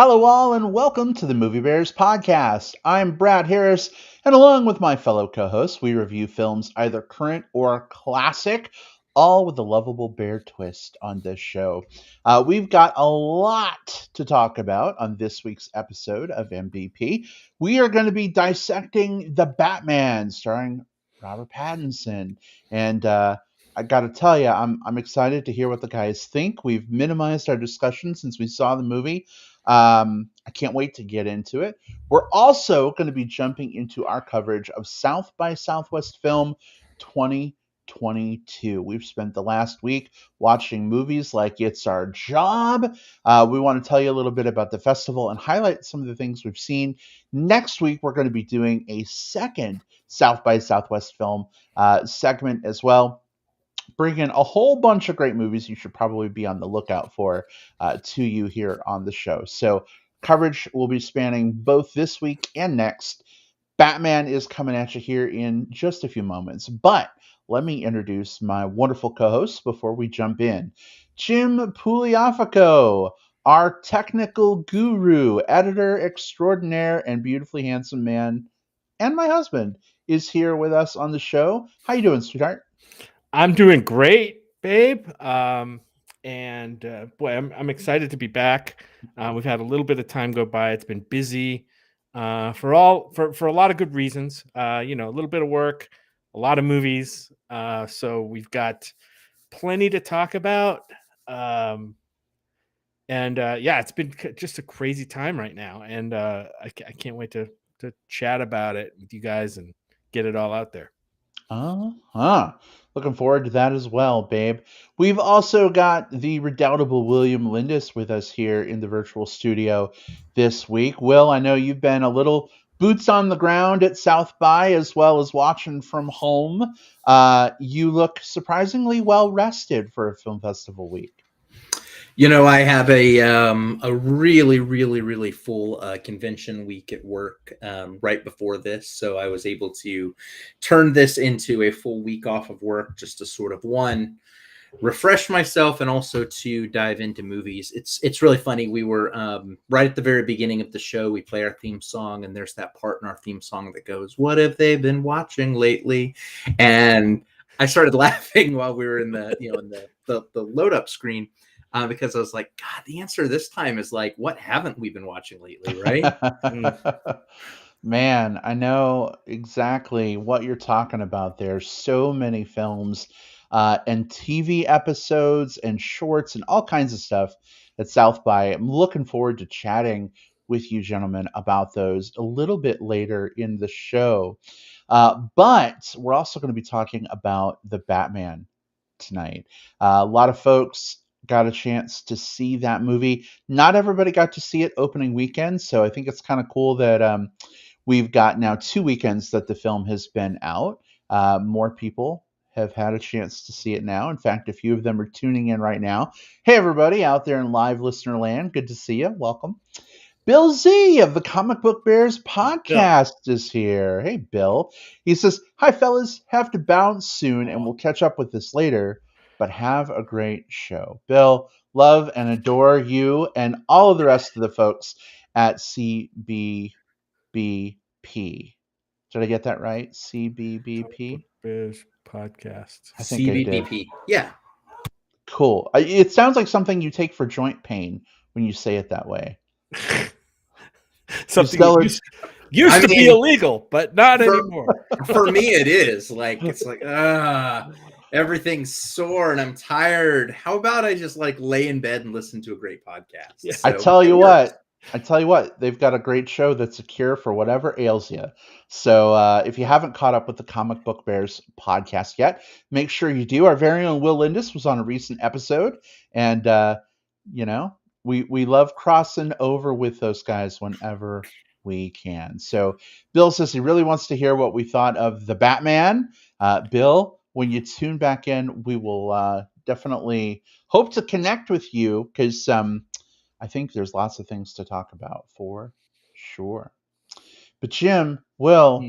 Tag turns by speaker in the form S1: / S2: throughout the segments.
S1: Hello, all, and welcome to the Movie Bears podcast. I'm Brad Harris, and along with my fellow co hosts, we review films either current or classic, all with a lovable bear twist on this show. We've got a lot to talk about on this week's episode of MBP. We are going to be dissecting The Batman, starring Robert Pattinson. And I got to tell you, I'm excited to hear what the guys think. We've minimized our discussion since we saw the movie. I can't wait to get into it. We're also going to be jumping into our coverage of South by Southwest Film 2022. We've spent the last week watching movies like It's Our Job. We want to tell you a little bit about the festival and highlight some of the things we've seen. Next week, we're going to be doing a second South by Southwest Film segment as well. Bring in a whole bunch of great movies you should probably be on the lookout for to you here on the show. So coverage will be spanning both this week and next. Batman is coming at you here in just a few moments, but let me introduce my wonderful co-hosts before we jump in. Jim Pugliafico, our technical guru, editor extraordinaire, and beautifully handsome man, and my husband, is here with us on the show. How you doing, sweetheart?
S2: I'm doing great, babe. Boy, I'm excited to be back. We've had a little bit of time go by. It's been busy for a lot of good reasons. A little bit of work, a lot of movies. So we've got plenty to talk about. It's been just a crazy time right now, and I can't wait to chat about it with you guys and get it all out there.
S1: Looking forward to that as well, babe. We've also got the redoubtable William Lindis with us here in the virtual studio this week. Will, I know you've been a little boots on the ground at South by as well as watching from home. You look surprisingly well rested for a film festival week.
S3: You know, I have a really, really, really full convention week at work right before this. So I was able to turn this into a full week off of work just to sort of, one, refresh myself and also to dive into movies. It's really funny. We were right at the very beginning of the show, we play our theme song, and there's that part in our theme song that goes, "What have they been watching lately?" And I started laughing while we were in the load up screen. Because I was like, God, the answer this time is like, what haven't we been watching lately, right?
S1: Man, I know exactly what you're talking about. There's so many films and TV episodes and shorts and all kinds of stuff at South by. I'm looking forward to chatting with you gentlemen about those a little bit later in the show. But we're also going to be talking about the Batman tonight. A lot of folks got a chance to see that movie. Not everybody got to see it opening weekend, so I think it's kind of cool that we've got now 2 weekends that the film has been out. More people have had a chance to see it now. In fact, a few of them are tuning in right now. Hey, everybody out there in live listener land, good to see you. Welcome. Bill Z of the Comic Book Bears podcast is here. Hey, Bill. He says, "Hi, fellas. Have to bounce soon, and we'll catch up with this later. But have a great show." Bill, love and adore you and all of the rest of the folks at CBBP. Did I get that right? CBBP?
S2: Bears podcast.
S1: I think I did.
S3: Yeah.
S1: Cool. It sounds like something you take for joint pain when you say it that way.
S2: Something used to be illegal, but not anymore.
S3: For me, it is. It's like, everything's sore and I'm tired. How about I just lay in bed and listen to a great podcast?
S1: Yeah. So, I tell you what, they've got a great show that's a cure for whatever ails you. So if you haven't caught up with the Comic Book Bears podcast yet, make sure you do. Our very own Will Lindis was on a recent episode, and we love crossing over with those guys whenever we can. So Bill says he really wants to hear what we thought of the Batman. Bill, when you tune back in, we will definitely hope to connect with you because I think there's lots of things to talk about for sure. But Jim, Will,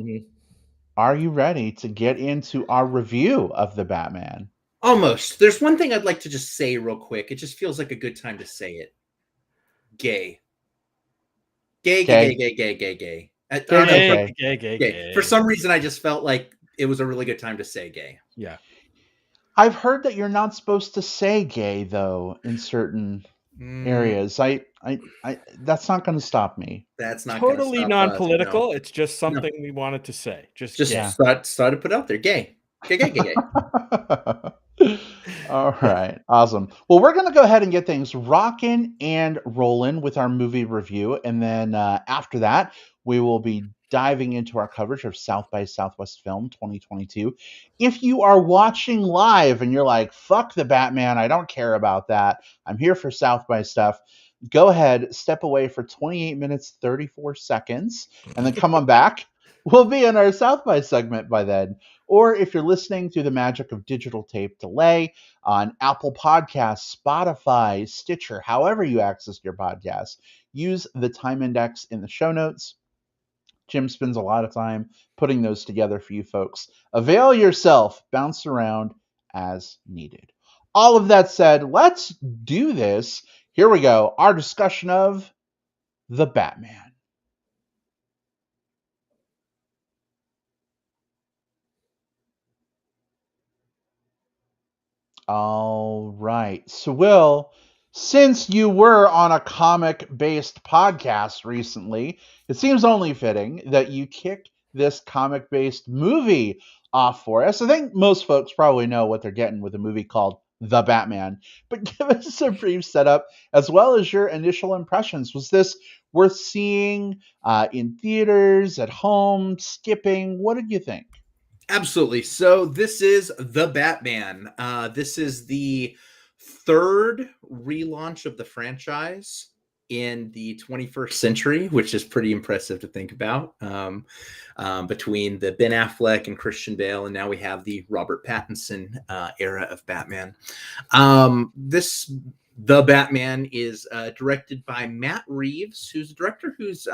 S1: are you ready to get into our review of the Batman?
S3: Almost. There's one thing I'd like to just say real quick. It just feels like a good time to say it. Gay. Gay.
S1: Gay,
S3: I don't know.
S1: gay.
S3: For some reason, I just felt like it was a really good time to say gay.
S2: Yeah.
S1: I've heard that you're not supposed to say gay though in certain areas. I that's not going to stop me.
S3: That's not
S2: Totally
S3: gonna stop
S2: non-political.
S3: us, no.
S2: It's just something we wanted to say. Just
S3: Just
S2: gay.
S3: start to put out there. Gay.
S1: All right, awesome. Well, we're going to go ahead and get things rocking and rolling with our movie review, and then after that, we will be diving into our coverage of South by Southwest Film 2022. If you are watching live and you're like, "Fuck the Batman, I don't care about that. I'm here for South by stuff." Go ahead, step away for 28 minutes 34 seconds, and then come on back. We'll be in our South by segment by then. Or if you're listening through the magic of digital tape delay on Apple Podcasts, Spotify, Stitcher, however you access your podcast, use the time index in the show notes. Jim spends a lot of time putting those together for you folks. Avail yourself, bounce around as needed. All of that said, let's do this. Here we go. Our discussion of the Batman. All right. So, Will, since you were on a comic based podcast recently, it seems only fitting that you kick this comic based movie off for us. I think most folks probably know what they're getting with a movie called The Batman, but give us a brief setup as well as your initial impressions. Was this worth seeing in theaters, at home, skipping? What did you think?
S3: Absolutely. So this is The Batman. This is the third relaunch of the franchise in the 21st century, which is pretty impressive to think about. Between the Ben Affleck and Christian Bale, and now we have the Robert Pattinson era of Batman. The Batman is directed by Matt Reeves, who's a director who's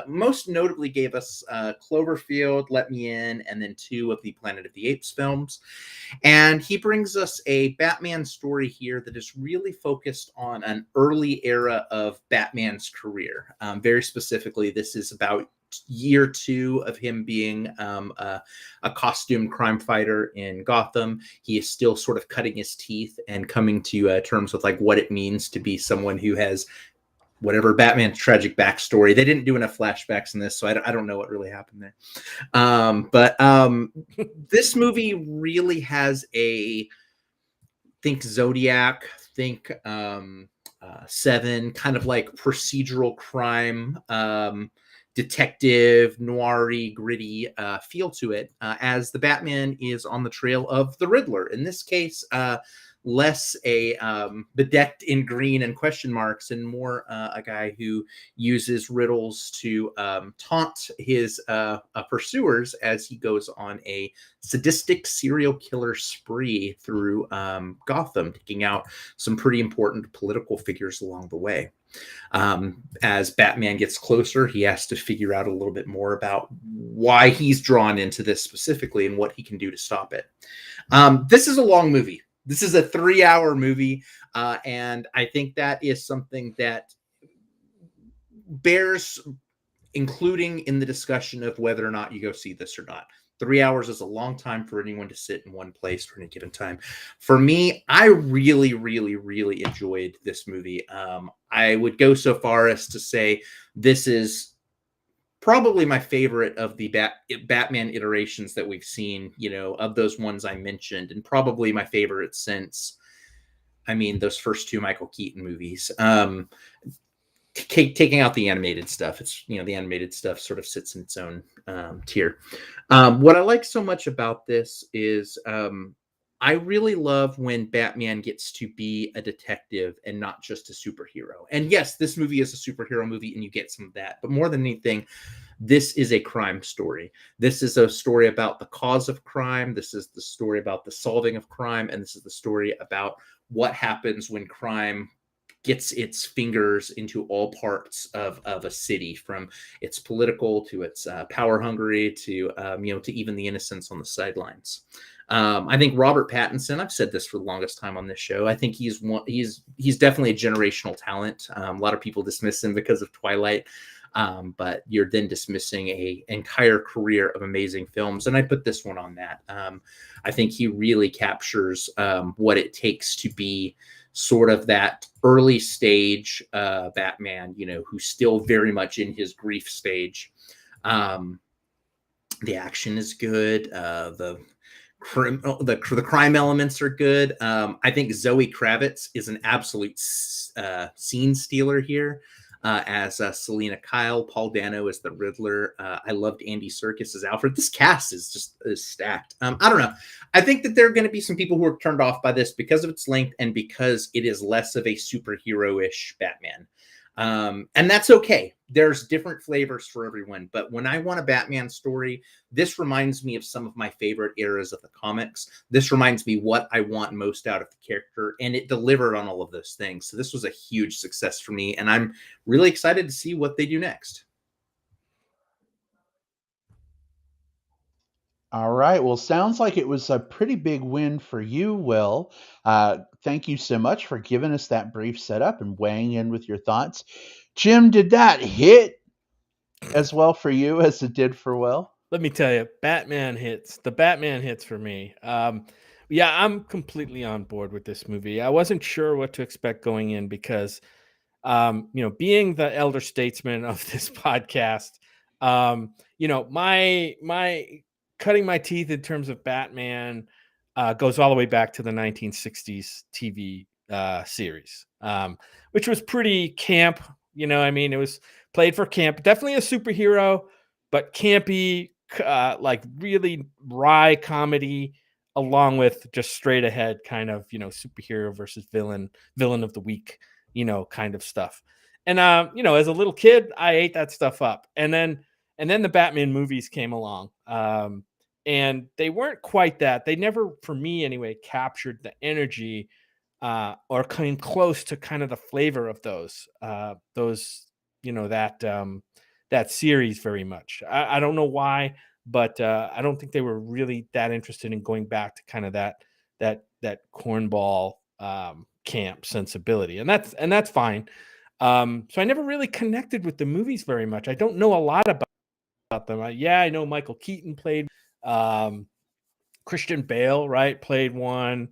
S3: most notably gave us Cloverfield, Let Me In, and then 2 of the Planet of the Apes films. And he brings us a Batman story here that is really focused on an early era of Batman's career. Very specifically, this is about year 2 of him being a costumed crime fighter in Gotham. He is still sort of cutting his teeth and coming to terms with like what it means to be someone who has whatever Batman's tragic backstory. They didn't do enough flashbacks in this, so I don't know what really happened there. But this movie really has think Zodiac, think Seven, kind of like procedural crime, detective, noir-y, gritty feel to it, as the Batman is on the trail of the Riddler. In this case, less bedecked in green and question marks, and more a guy who uses riddles to taunt his pursuers as he goes on a sadistic serial killer spree through Gotham, taking out some pretty important political figures along the way. As Batman gets closer, he has to figure out a little bit more about why he's drawn into this specifically and what he can do to stop it. This is a long movie. This is a 3-hour movie, and I think that is something that bears including in the discussion of whether or not you go see this or not. 3 hours is a long time for anyone to sit in one place for any given time. For me, I really, really, really enjoyed this movie. I would go so far as to say this is probably my favorite of the Batman iterations that we've seen, of those ones I mentioned, and probably my favorite since, those first 2 Michael Keaton movies. Taking out the animated stuff, it's the animated stuff sort of sits in its own tier. What I like so much about this is I really love when Batman gets to be a detective and not just a superhero. And yes, this movie is a superhero movie and you get some of that, but more than anything, this is a crime story. This is a story about the cause of crime. This is the story about the solving of crime. And this is the story about what happens when crime gets its fingers into all parts of a city, from its political to its power hungry to even the innocents on the sidelines. I think Robert Pattinson, I've said this for the longest time on this show, I think he's definitely a generational talent. A lot of people dismiss him because of Twilight. But you're then dismissing a entire career of amazing films, and I put this one on that. I think he really captures what it takes to be sort of that early stage Batman, who's still very much in his grief stage. The action is good. The crime elements are good. I think Zoe Kravitz is an absolute scene stealer here as Selena Kyle. Paul Dano is the Riddler. I loved Andy Serkis as Alfred. This cast is stacked. I don't know. I think that there are going to be some people who are turned off by this because of its length and because it is less of a superhero-ish Batman. And that's okay. There's different flavors for everyone. But when I want a Batman story, this reminds me of some of my favorite eras of the comics. This reminds me what I want most out of the character, and it delivered on all of those things. So this was a huge success for me, and I'm really excited to see what they do next.
S1: All right. Well, sounds like it was a pretty big win for you, Will. Thank you so much for giving us that brief setup and weighing in with your thoughts. Jim, did that hit as well for you as it did for Will?
S2: Let me tell you, Batman hits. The Batman hits for me. Yeah, I'm completely on board with this movie. I wasn't sure what to expect going in because, being the elder statesman of this podcast, my cutting my teeth in terms of Batman goes all the way back to the 1960s TV series, which was pretty camp. It was played for camp, definitely a superhero, but campy, like really wry comedy, along with just straight ahead kind of, superhero versus villain of the week, kind of stuff. And, as a little kid, I ate that stuff up. And then the Batman movies came along. And they weren't quite that. They never, for me anyway, captured the energy or came close to kind of the flavor of those that series very much. I don't know why, but I don't think they were really that interested in going back to kind of that cornball camp sensibility, and that's fine. So I never really connected with the movies very much. I don't know a lot about them. I know Michael Keaton played. Christian Bale, right, played one.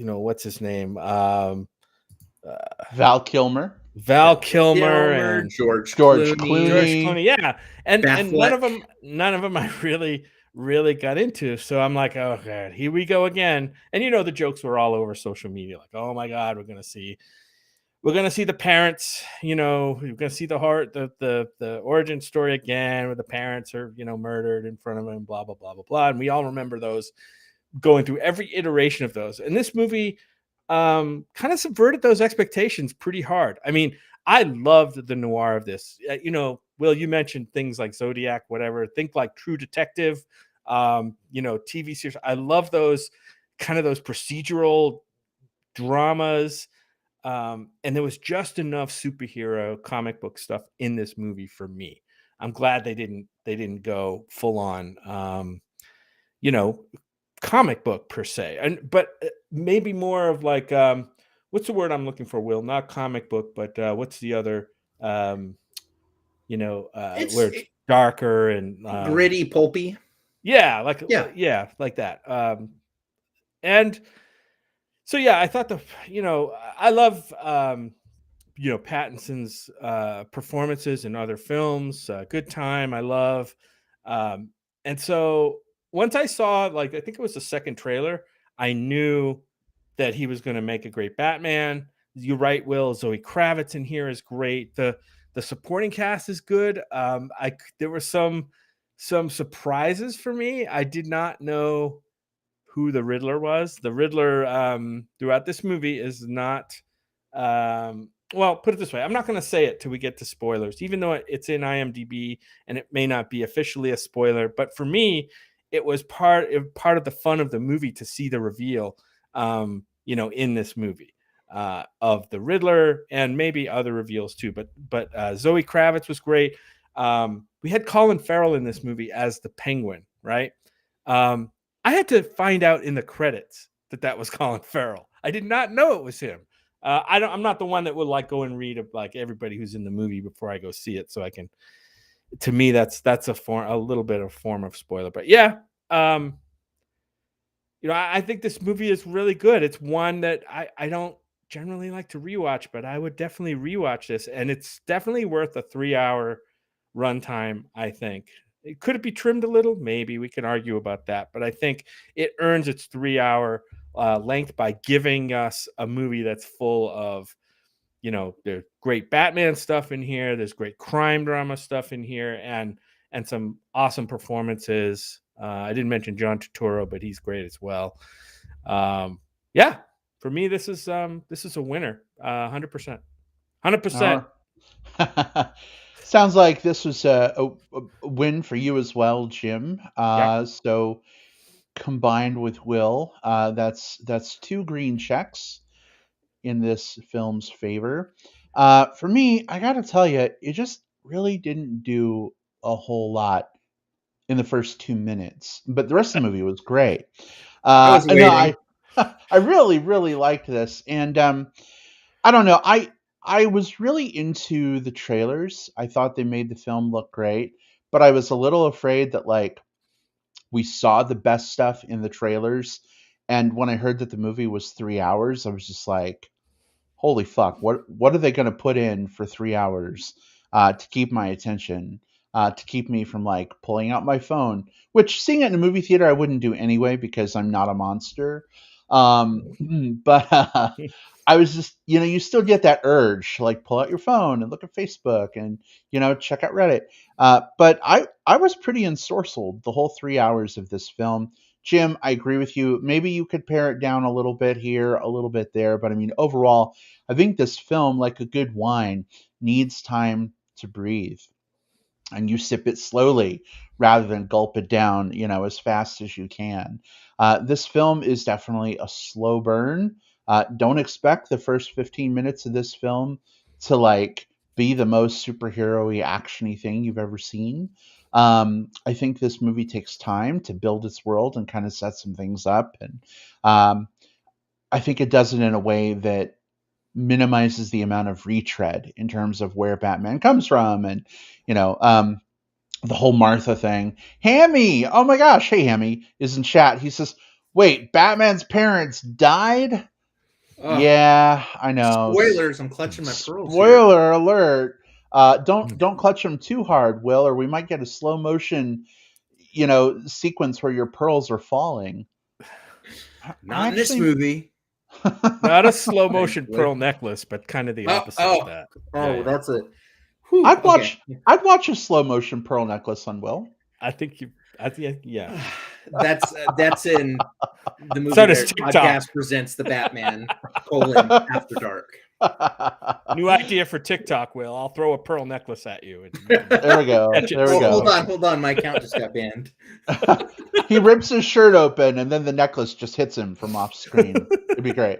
S2: What's his name?
S1: Val Kilmer.
S2: And
S3: George
S1: Clooney.
S2: Yeah, and none of them I really got into. So I'm like, oh god, here we go again. And the jokes were all over social media, like, oh my god, we're gonna see the parents, we're gonna see the origin story again, where the parents are, murdered in front of him, blah blah blah blah blah. And we all remember those, going through every iteration of those. And this movie kind of subverted those expectations pretty hard. I mean, I loved the noir of this. Will, you mentioned things like Zodiac, whatever. Think like True Detective, TV series. I love those kind of those procedural dramas. And there was just enough superhero comic book stuff in this movie for me. I'm glad they didn't go full on, comic book per se, but maybe more of like, what's the word I'm looking for, Will? Not comic book, but what's the other, where it's darker and
S3: gritty, pulpy.
S2: Yeah, like that. And so yeah, I thought I love Pattinson's performances in other films. Good Time, I love. And so once I saw, like, I think it was the second trailer, I knew that he was going to make a great Batman. You're right, Will. Zoe Kravitz in here is great. The supporting cast is good. There were some surprises for me. I did not know who the Riddler was. The Riddler throughout this movie is not. Well, put it this way. I'm not going to say it till we get to spoilers, even though it's in IMDb and it may not be officially a spoiler. But for me, it was part of the fun of the movie to see the reveal, in this movie of the Riddler, and maybe other reveals too. But Zoe Kravitz was great. We had Colin Farrell in this movie as the Penguin, right? I had to find out in the credits that was Colin Farrell. I did not know it was him. I'm not the one that would like go and read like everybody who's in the movie before I go see it, so I can. To me, that's a little bit of a form of spoiler, but yeah. I think this movie is really good. It's one that I don't generally like to rewatch, but I would definitely rewatch this, and it's definitely worth a 3-hour runtime. I think could it be trimmed a little? Maybe we can argue about that, but I think it earns its 3-hour length by giving us a movie that's full of, there's great Batman stuff in here, there's great crime drama stuff in here, and some awesome performances. I didn't mention John Turturro, but he's great as well. Yeah, for me, this is a winner, 100%, 100%.
S1: Sounds like this was a win for you as well, Jim.
S2: Yep.
S1: So combined with Will, that's 2 green checks in this film's favor. For me, I gotta tell you, it just really didn't do a whole lot in the first 2 minutes, but the rest of the movie was great.
S3: I was
S1: No,
S3: waiting.
S1: I really, really liked this, and I don't know, I was really into the trailers. I thought they made the film look great, but I was a little afraid that like we saw the best stuff in the trailers, and when I heard that the movie was 3 hours, I was just like, holy fuck, what are they going to put in for 3 hours to keep my attention, to keep me from like pulling out my phone, which seeing it in a movie theater I wouldn't do anyway because I'm not a monster. But I was just, you still get that urge to like pull out your phone and look at Facebook and, check out Reddit. But I was pretty ensorcelled the whole 3 hours of this film. Jim, I agree with you. Maybe you could pare it down a little bit here, a little bit there. But I mean, overall, I think this film, like a good wine, needs time to breathe. And you sip it slowly rather than gulp it down, as fast as you can. This film is definitely a slow burn. Don't expect the first 15 minutes of this film to like be the most superhero-y, action-y thing you've ever seen. I think this movie takes time to build its world and kind of set some things up. And I think it does it in a way that minimizes the amount of retread in terms of where Batman comes from, and the whole Martha thing. Hammy, oh my gosh, hey Hammy is in chat. He says, "Wait, Batman's parents died?"
S3: Oh,
S1: yeah, I know.
S3: spoilers! I'm clutching my pearls.
S1: Spoiler alert! Don't clutch them too hard, Will, or we might get a slow motion, sequence where your pearls are falling.
S3: Not in this movie.
S2: Not a slow motion pearl necklace, but kind of the opposite of that.
S3: Oh, that's a.
S1: Whew, I'd watch a slow motion pearl necklace on Will.
S2: I think yeah.
S3: That's in the movie.
S2: So does TikTok.
S3: Podcast presents the Batman : After Dark.
S2: New idea for TikTok, Will. I'll throw a pearl necklace at you.
S1: There we go. There we go.
S3: Hold on. My account just got banned.
S1: He rips his shirt open, and then the necklace just hits him from off screen. It'd be great.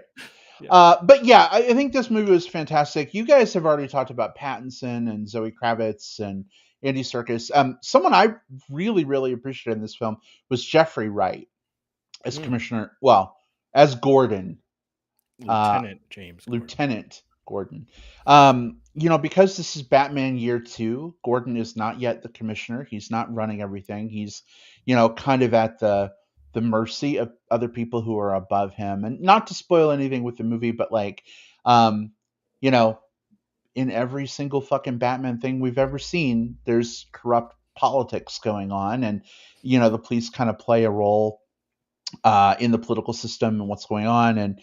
S1: Yeah. But yeah, I think this movie was fantastic. You guys have already talked about Pattinson and Zoe Kravitz and Andy Serkis. Someone I really, really appreciated in this film was Jeffrey Wright as Commissioner. Well, as Gordon. Lieutenant Gordon. Because this is Batman Year 2, Gordon is not yet the commissioner. He's not running everything. He's, kind of at the mercy of other people who are above him. And not to spoil anything with the movie, but like, in every single fucking Batman thing we've ever seen, there's corrupt politics going on. And, the police kind of play a role in the political system and what's going on. And,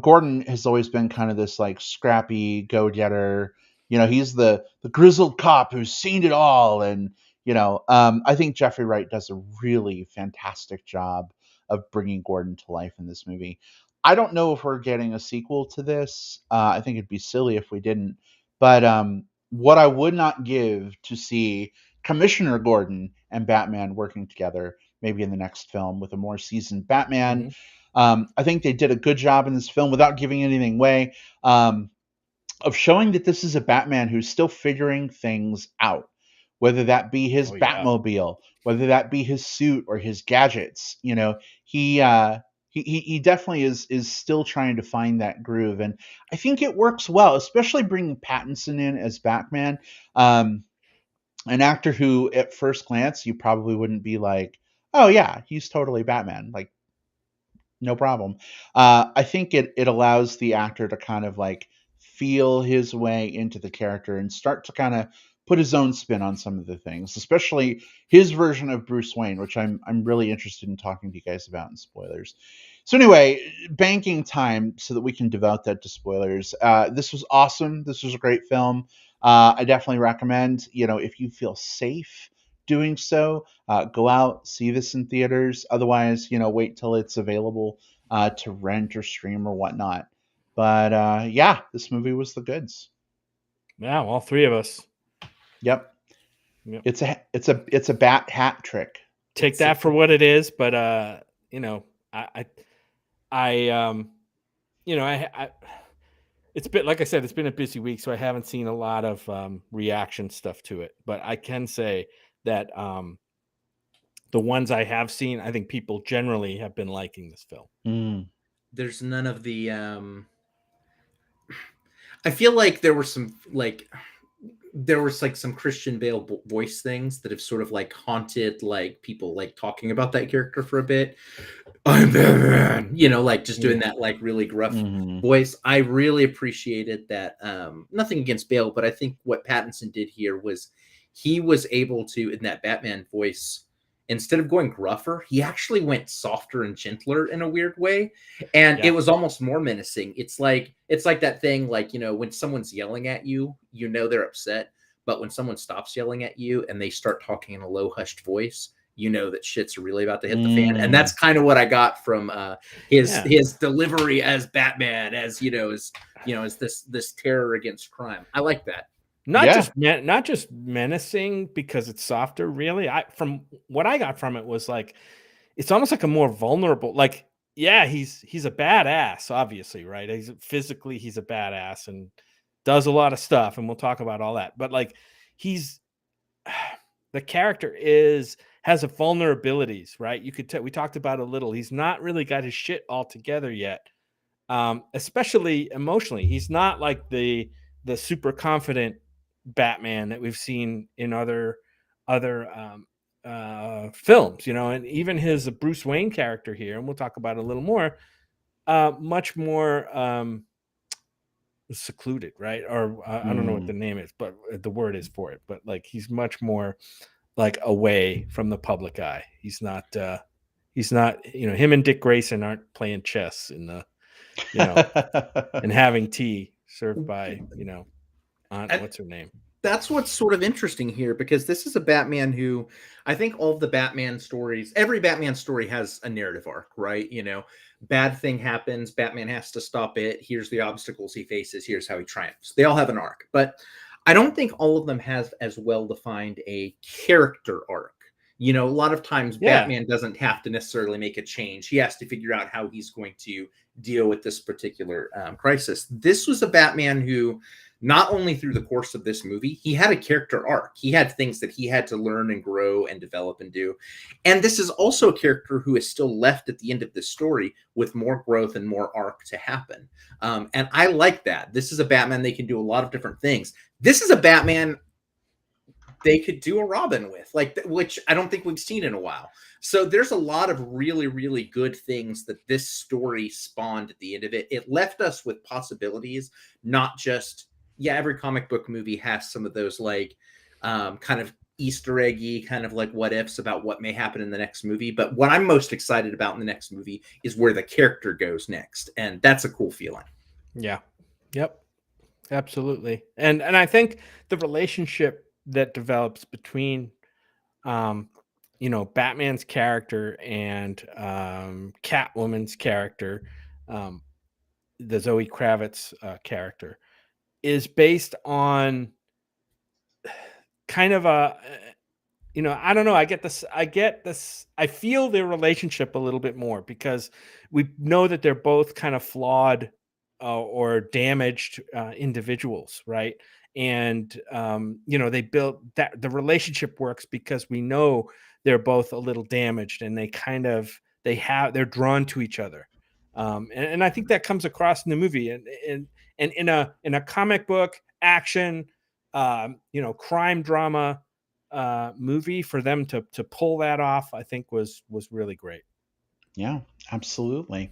S1: Gordon has always been kind of this like scrappy go-getter. He's the grizzled cop who's seen it all. And, I think Jeffrey Wright does a really fantastic job of bringing Gordon to life in this movie. I don't know if we're getting a sequel to this. I think it'd be silly if we didn't. But what I would not give to see Commissioner Gordon and Batman working together, maybe in the next film with a more seasoned Batman. I think they did a good job in this film without giving anything away, of showing that this is a Batman who's still figuring things out, whether that be his Batmobile, whether that be his suit or his gadgets. He he definitely is still trying to find that groove, and I think it works well, especially bringing Pattinson in as Batman. Um, an actor who, at first glance, you probably wouldn't be like, "Oh yeah, he's totally Batman." Like, no problem. I think it allows the actor to kind of like feel his way into the character and start to kind of put his own spin on some of the things, especially his version of Bruce Wayne, which I'm really interested in talking to you guys about in spoilers. So anyway, banking time so that we can devote that to spoilers. This was awesome. This was a great film. I definitely recommend, if you feel safe doing so, go out, see this in theaters. Otherwise, wait till it's available to rent or stream or whatnot. But yeah, this movie was the goods.
S2: Yeah, all three of us.
S1: Yep.
S2: Yep.
S1: It's a bat hat trick.
S2: Take that for what it is, but I it's been, like I said, it's been a busy week, so I haven't seen a lot of reaction stuff to it. But I can say that the ones I have seen, I think people generally have been liking this film.
S3: There's none of the I feel like there was some Christian Bale voice things that have sort of like haunted like people like talking about that character for a bit. I'm Batman, like just doing that like really gruff voice. I really appreciated that. Nothing against Bale, but I think what Pattinson did here was he was able to, in that Batman voice, instead of going gruffer, he actually went softer and gentler in a weird way. And it was almost more menacing. It's like that thing, like, when someone's yelling at you, they're upset. But when someone stops yelling at you and they start talking in a low hushed voice, that shit's really about to hit the fan. And that's kind of what I got from his delivery as Batman, as this terror against crime. I like that.
S2: Not just menacing because it's softer. Really, from what I got from it was like it's almost like a more vulnerable. Like, yeah, he's a badass, obviously, right? He's a badass and does a lot of stuff, and we'll talk about all that. But like, the character has a vulnerabilities, right? You could we talked about a little. He's not really got his shit all together yet, especially emotionally. He's not like the super confident Batman that we've seen in other films, and even his Bruce Wayne character here, and we'll talk about it a little more, much more secluded, right? Or I don't know what the name is, but the word is for it. But like he's much more like away from the public eye. He's not him and Dick Grayson aren't playing chess in the and having tea served by Aunt, what's her name?
S3: That's what's sort of interesting here, because this is a Batman who, I think all of the Batman stories, every Batman story has a narrative arc, right? Bad thing happens, Batman has to stop it. Here's the obstacles he faces. Here's how he triumphs. They all have an arc, but I don't think all of them have as well defined a character arc. A lot of times Batman doesn't have to necessarily make a change. He has to figure out how he's going to deal with this particular crisis. This was a Batman who, not only through the course of this movie, he had a character arc. He had things that he had to learn and grow and develop and do. And this is also a character who is still left at the end of this story with more growth and more arc to happen. And I like that. This is a Batman they can do a lot of different things. This is a Batman they could do a Robin with, which I don't think we've seen in a while. So there's a lot of really, really good things that this story spawned at the end of it. It left us with possibilities, not just, every comic book movie has some of those like kind of Easter eggy kind of like what ifs about what may happen in the next movie. But what I'm most excited about in the next movie is where the character goes next. And that's a cool feeling.
S2: Yeah. Yep. Absolutely. And I think the relationship that develops between Batman's character and Catwoman's character, the Zoe Kravitz character, is based on kind of a I don't know, I get this I feel their relationship a little bit more because we know that they're both kind of flawed or damaged individuals, right? And they built that the relationship works because we know they're both a little damaged, and they kind of they're drawn to each other. And I think that comes across in the movie, and in a comic book action, crime drama movie, for them to pull that off, I think was really great.
S1: Yeah, absolutely.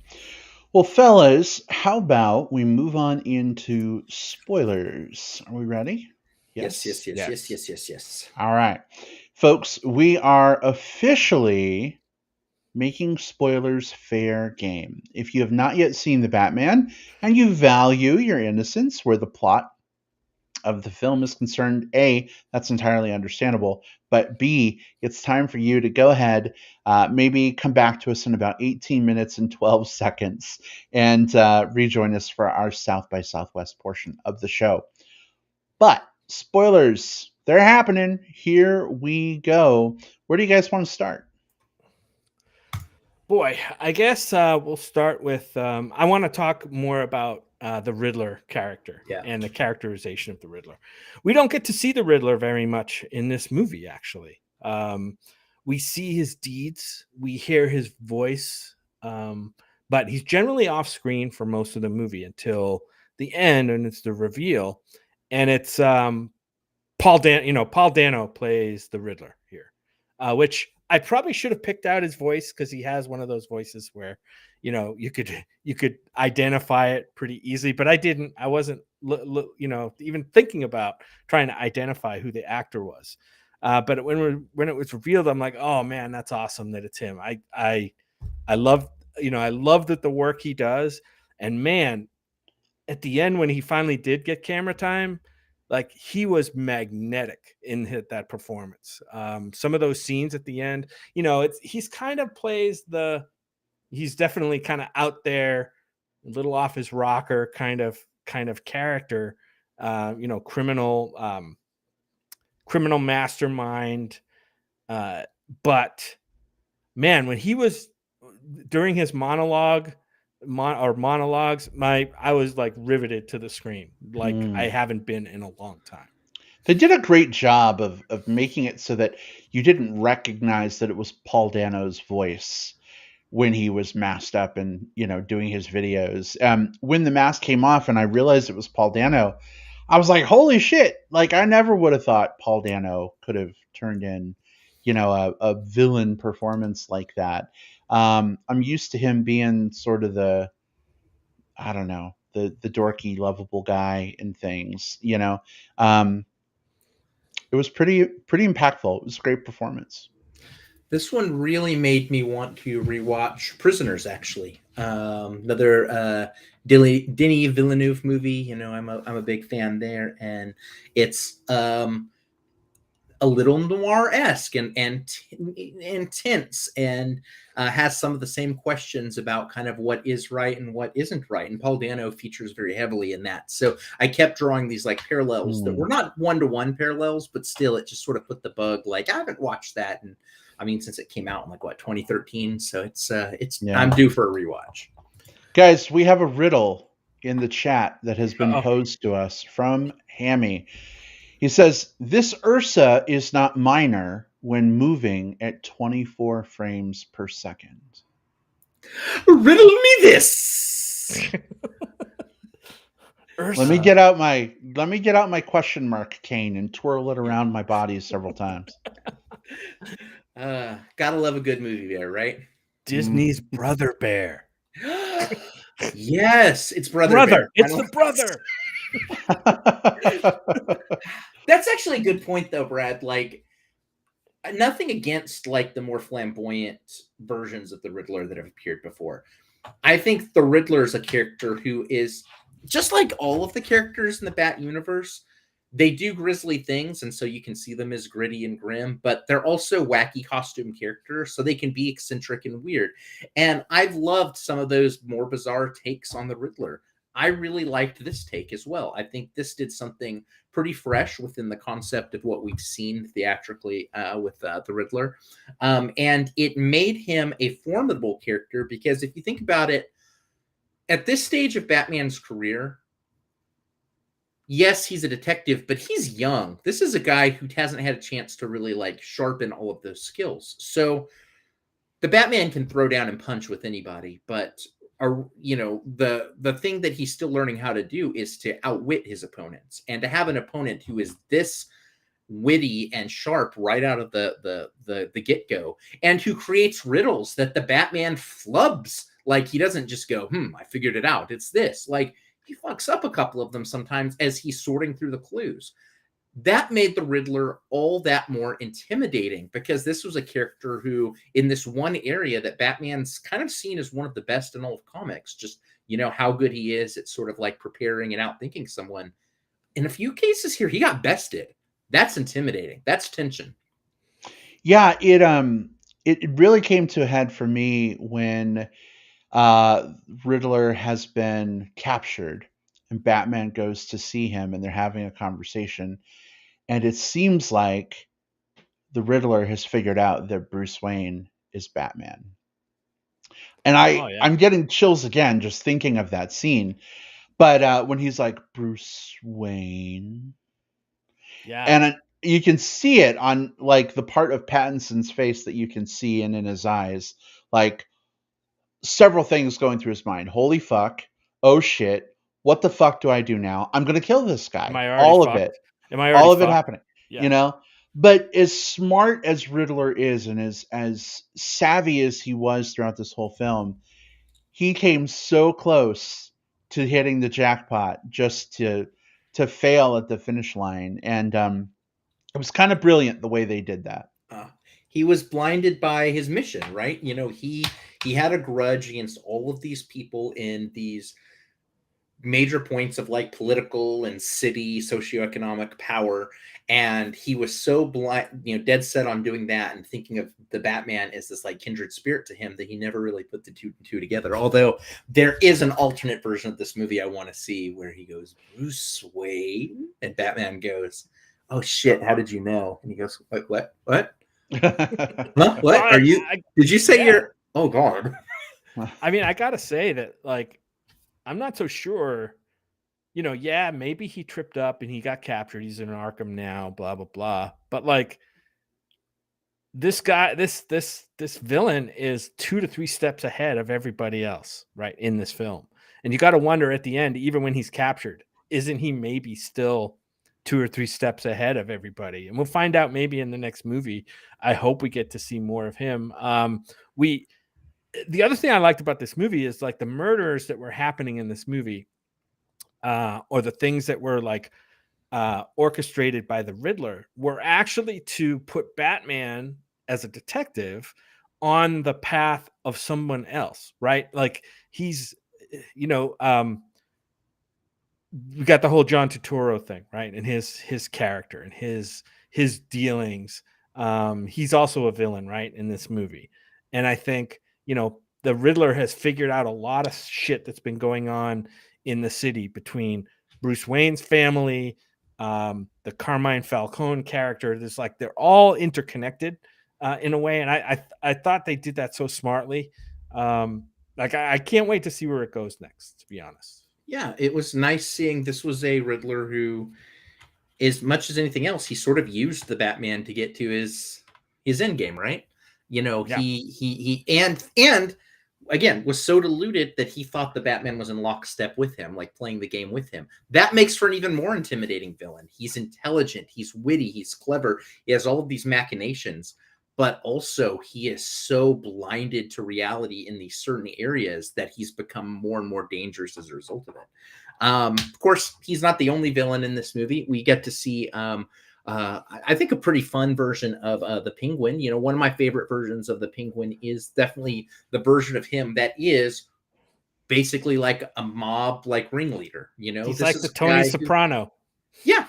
S1: Well, fellas, how about we move on into spoilers? Are we ready?
S3: Yes.
S1: All right. Folks, we are officially making spoilers fair game. If you have not yet seen The Batman and you value your innocence where the plot of the film is concerned, A, that's entirely understandable. But B, it's time for you to go ahead, maybe come back to us in about 18 minutes and 12 seconds and rejoin us for our South by Southwest portion of the show. But spoilers, they're happening. Here we go. Where do you guys want to start?
S2: Boy, I guess we'll start with. I want to talk more about the Riddler character and the characterization of the Riddler. We don't get to see the Riddler very much in this movie, actually. We see his deeds, we hear his voice, but he's generally off screen for most of the movie until the end, and it's the reveal. And it's Paul Dano plays the Riddler here, which I probably should have picked out his voice, because he has one of those voices where, you could identify it pretty easily, but I didn't. I wasn't, even thinking about trying to identify who the actor was. But when it was revealed, I'm like, oh man, that's awesome that it's him. I love, I love that the work he does, and man, at the end when he finally did get camera time, like, he was magnetic in that performance. Some of those scenes at the end, he's kind of plays he's definitely kind of out there, a little off his rocker kind of character, criminal mastermind. But man, when he was during his monologues, I was like riveted to the screen, like I haven't been in a long time.
S1: They did a great job of making it so that you didn't recognize that it was Paul Dano's voice when he was masked up and, doing his videos. When the mask came off and I realized it was Paul Dano, I was like, holy shit. Like, I never would have thought Paul Dano could have turned in, a villain performance like that. I'm used to him being sort of the dorky, lovable guy and things, It was pretty impactful. It was a great performance.
S3: This one really made me want to rewatch Prisoners, actually. Another Denis Villeneuve movie. I'm a big fan there, and it's a little noir-esque and intense, and has some of the same questions about kind of what is right and what isn't right. And Paul Dano features very heavily in that. So I kept drawing these like parallels that were not one-to-one parallels, but still it just sort of put the bug. Like, I haven't watched that, and I mean, since it came out in 2013. So it's I'm due for a rewatch.
S1: Guys, we have a riddle in the chat that has been posed to us from Hammy. He says, this Ursa is not minor when moving at 24 frames per second.
S3: Riddle me this.
S1: Let me get out my question mark cane and twirl it around my body several times.
S3: Gotta love a good movie bear, right?
S2: Disney's Brother Bear.
S3: Yes, it's Brother Bear.
S2: It's the brother.
S3: That's actually a good point, though, Brad. Like, nothing against like the more flamboyant versions of the Riddler that have appeared before. I think the Riddler is a character who is just like all of the characters in the Bat universe. They do grisly things, and so you can see them as gritty and grim, but they're also wacky costume characters, so they can be eccentric and weird. And I've loved some of those more bizarre takes on the Riddler. I really liked this take as well. I think this did something pretty fresh within the concept of what we've seen theatrically with the Riddler. And it made him a formidable character, because if you think about it, at this stage of Batman's career, yes, he's a detective, but he's young. This is a guy who hasn't had a chance to really like sharpen all of those skills. So the Batman can throw down and punch with anybody, but the thing that he's still learning how to do is to outwit his opponents, and to have an opponent who is this witty and sharp right out of the get-go, and who creates riddles that the Batman flubs. Like, he doesn't just go, I figured it out, it's this. Like, he fucks up a couple of them sometimes as he's sorting through the clues. That made the Riddler all that more intimidating, because this was a character who, in this one area that Batman's kind of seen as one of the best in all of comics, just, how good he is at sort of like preparing and outthinking someone. In a few cases here, he got bested. That's intimidating. That's tension.
S1: Yeah, it really came to a head for me when Riddler has been captured and Batman goes to see him and they're having a conversation, and it seems like the Riddler has figured out that Bruce Wayne is Batman. And I'm getting chills again just thinking of that scene. But when he's like, Bruce Wayne, and you can see it on like the part of Pattinson's face that you can see in his eyes, like several things going through his mind. Holy fuck! Oh shit! What the fuck do I do now? I'm gonna kill this guy. All of it. All of it happening. Yeah. But as smart as Riddler is, and as savvy as he was throughout this whole film, he came so close to hitting the jackpot just to fail at the finish line. And it was kind of brilliant the way they did that.
S3: He was blinded by his mission, right? He had a grudge against all of these people in these major points of like political and city socioeconomic power, and he was so blind, dead set on doing that and thinking of the Batman as this like kindred spirit to him, that he never really put the two together. Although there is an alternate version of this movie I want to see where he goes, Bruce Wayne, and Batman goes, oh shit, how did you know? And he goes, what huh? What are you, did you say you're, oh god.
S2: I mean, I gotta say that, like, I'm not so sure, maybe he tripped up and he got captured. He's in Arkham now, blah, blah, blah. But like, this guy, this villain is 2 to 3 steps ahead of everybody else, right, in this film. And you got to wonder at the end, even when he's captured, isn't he maybe still 2 or 3 steps ahead of everybody? And we'll find out maybe in the next movie. I hope we get to see more of him. The other thing I liked about this movie is like the murders that were happening in this movie, or the things that were like orchestrated by the Riddler, were actually to put Batman as a detective on the path of someone else, right? Like he's, we got the whole John Turturro thing, right? And his character and his dealings. He's also a villain, right, in this movie. And I think, the Riddler has figured out a lot of shit that's been going on in the city between Bruce Wayne's family, the Carmine Falcone character. There's like, they're all interconnected in a way. And I thought they did that so smartly. I can't wait to see where it goes next, to be honest.
S3: Yeah, it was nice seeing this was a Riddler who, as much as anything else, he sort of used the Batman to get to his end game, right? He and again was so deluded that he thought the Batman was in lockstep with him, like playing the game with him. That makes for an even more intimidating villain. He's intelligent, he's witty, he's clever, he has all of these machinations, but also he is so blinded to reality in these certain areas that he's become more and more dangerous as a result of it. Of course, he's not the only villain in this movie. We get to see I think a pretty fun version of the Penguin. One of my favorite versions of the Penguin is definitely the version of him that is basically like a mob like ringleader.
S2: He's like the Tony Soprano.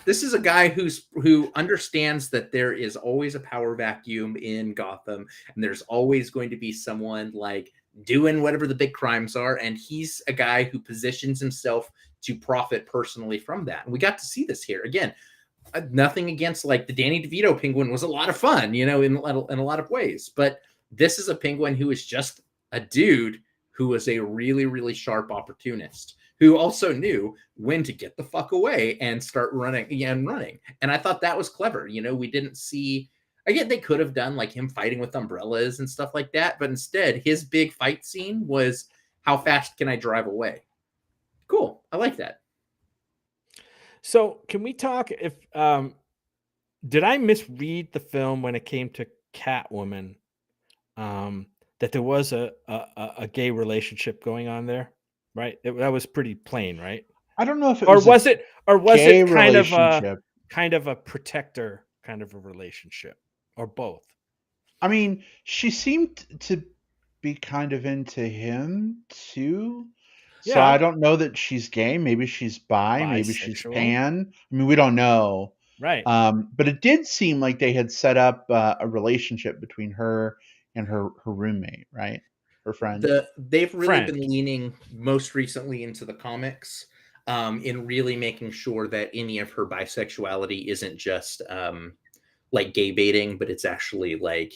S3: This is a guy who understands that there is always a power vacuum in Gotham, and there's always going to be someone like doing whatever the big crimes are, and he's a guy who positions himself to profit personally from that. And we got to see this here again. Nothing against like the Danny DeVito Penguin was a lot of fun, in a lot of ways. But this is a Penguin who is just a dude who was a really, really sharp opportunist who also knew when to get the fuck away and start running. And I thought that was clever. We didn't see I get they could have done like him fighting with umbrellas and stuff like that, but instead his big fight scene was how fast can I drive away? Cool. I like that.
S2: So can we talk if did I misread the film when it came to Catwoman? That there was a gay relationship going on there, right? That was pretty plain, right?
S1: I don't know if it
S2: Or
S1: was a
S2: was it
S1: gay
S2: kind
S1: relationship.
S2: of a protector kind of a relationship, or both?
S1: I mean, she seemed to be kind of into him too. So I
S2: Yeah,
S1: don't know that she's gay. Maybe she's bi. Maybe she's
S2: bisexual,
S1: pan. I mean, we don't know.
S2: right?
S1: But it did seem like they had set up a relationship between her and her roommate, right? Her friend.
S3: They've really
S2: Friend,
S3: been leaning most recently into the comics, in really making sure that any of her bisexuality isn't just like gay baiting, but it's actually like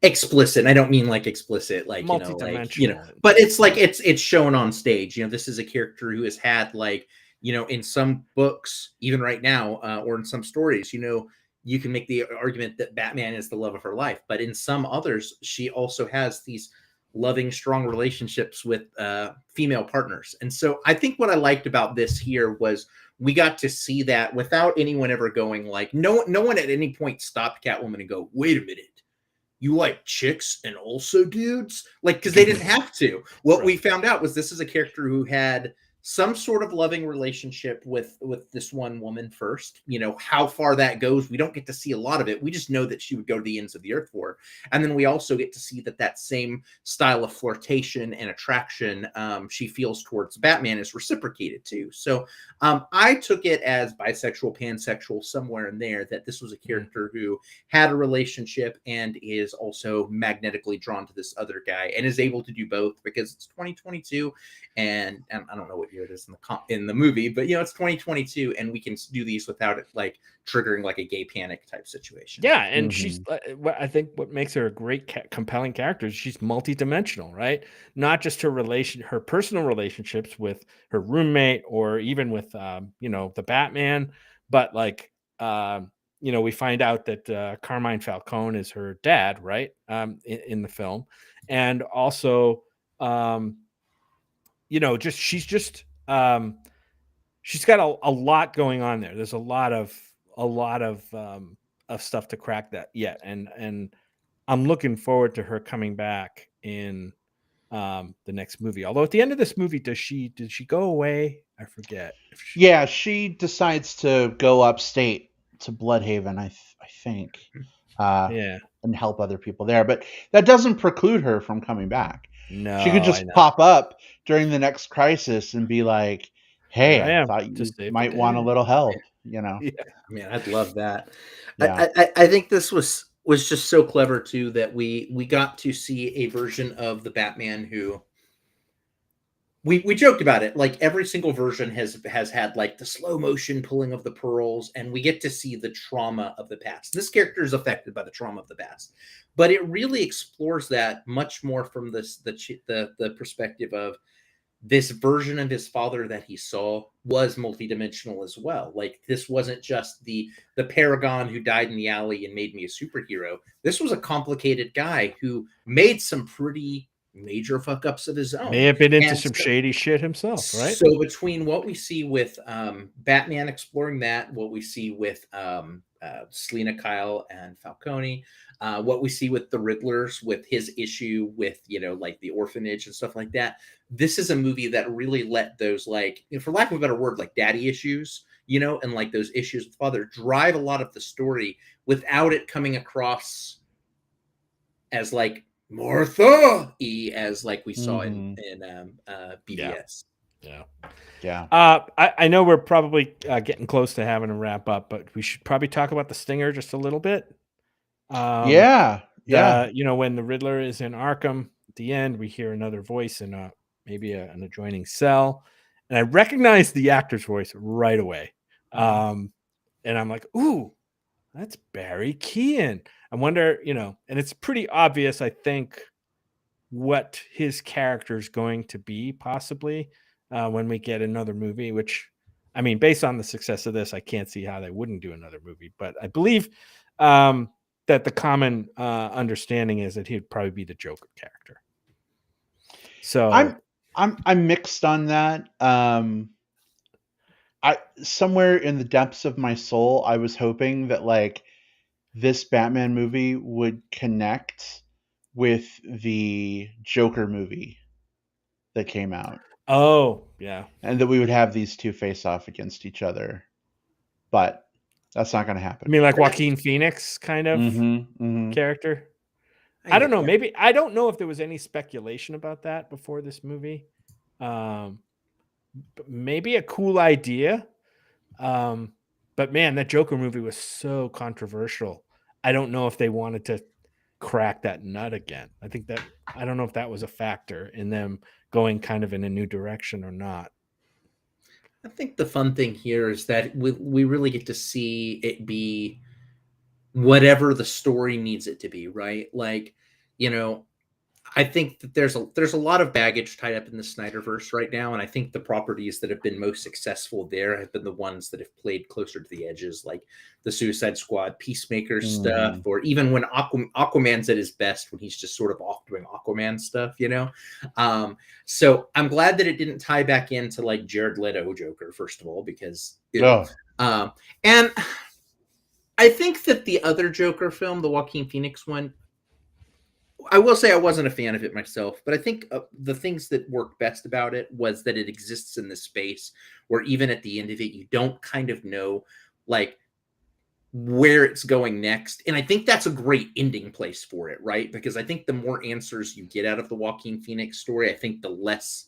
S3: explicit. And I don't mean like explicit, like
S2: multi-dimensional.
S3: but it's like it's shown on stage. This is a character who has had like in some books, even right now, or in some stories, you can make the argument that Batman is the love of her life, but in some others, she also has these loving, strong relationships with female partners. And so I think what I liked about this here was we got to see that without anyone ever going like, no one at any point stopped Catwoman and go, wait a minute, you like chicks and also dudes? Like, because they didn't have to. What we found out was this is a character who had some sort of loving relationship with this one woman first. How far that goes, we don't get to see a lot of it. We just know that she would go to the ends of the earth for her. And then we also get to see that same style of flirtation and attraction she feels towards Batman is reciprocated too. So I took it as bisexual, pansexual, somewhere in there, that this was a character who had a relationship and is also magnetically drawn to this other guy and is able to do both because it's 2022 and I don't know what year it is in the movie, but it's 2022 and we can do these without it like triggering like a gay panic type situation.
S2: Yeah, and she's I think what makes her a great compelling character is she's multidimensional, right? Not just her personal relationships with her roommate or even with the Batman, but like we find out that Carmine Falcone is her dad, right? In the film, and also she's got a lot going on there. There's a lot of stuff to crack that yet, and I'm looking forward to her coming back in the next movie. Although at the end of this movie, did she go away? I forget.
S1: Yeah, she decides to go upstate to Bloodhaven, I think, and help other people there. But that doesn't preclude her from coming back.
S2: No,
S1: she could just pop up during the next crisis and be like, "Hey, I thought you might want a little help."
S3: Yeah, man, I'd love that.
S1: Yeah.
S3: I think this was just so clever too that we got to see a version of the Batman who we joked about it. Like every single version has had like the slow motion pulling of the pearls, and we get to see the trauma of the past. This character is affected by the trauma of the past, but it really explores that much more from the perspective of this version of his father that he saw was multidimensional as well. Like this wasn't just the paragon who died in the alley and made me a superhero. This was a complicated guy who made some pretty major fuck ups of his own.
S2: May have been into some shady shit himself, right?
S3: So between what we see with Batman exploring that, what we see with Selina Kyle and Falcone, what we see with the Riddlers, with his issue with like the orphanage and stuff like that, this is a movie that really let those, like, for lack of a better word, like daddy issues, and like those issues with father drive a lot of the story without it coming across as like Martha as like we saw in BVS.
S1: Yeah.
S2: I know we're probably getting close to having a wrap up, but we should probably talk about the Stinger just a little bit.
S1: Yeah.
S2: When the Riddler is in Arkham at the end, we hear another voice in maybe an adjoining cell, and I recognize the actor's voice right away. And I'm like, ooh, that's Barry Keoghan. I wonder, and it's pretty obvious, I think, what his character is going to be possibly when we get another movie, which, I mean, based on the success of this, I can't see how they wouldn't do another movie. But I believe that the common understanding is that he'd probably be the Joker character. So
S1: I'm mixed on that. I somewhere in the depths of my soul, I was hoping that like this Batman movie would connect with the Joker movie that came out,
S2: oh yeah,
S1: and that we would have these two face off against each other. But that's not going to
S2: I
S1: happen.
S2: mean like Joaquin Phoenix kind of character. I don't know. Maybe I don't know if there was any speculation about that before this movie. But maybe a cool idea. But man, that Joker movie was so controversial. I don't know if they wanted to crack that nut again. I don't know if that was a factor in them going kind of in a new direction or not.
S3: I think the fun thing here is that we really get to see it be whatever the story needs it to be, right? Like, you know, I think that there's a lot of baggage tied up in the Snyderverse right now, and I think the properties that have been most successful there have been the ones that have played closer to the edges, like the Suicide Squad, Peacemaker stuff, or even when Aquaman's at his best, when he's just sort of off doing Aquaman stuff, you know. So I'm glad that it didn't tie back into like Jared Leto Joker, first of all, because and I think that the other Joker film, the Joaquin Phoenix one, I will say I wasn't a fan of it myself, but I think the things that worked best about it was that it exists in this space where even at the end of it, you don't kind of know like where it's going next. And I think that's a great ending place for it, right? Because I think the more answers you get out of the Joaquin Phoenix story, I think the less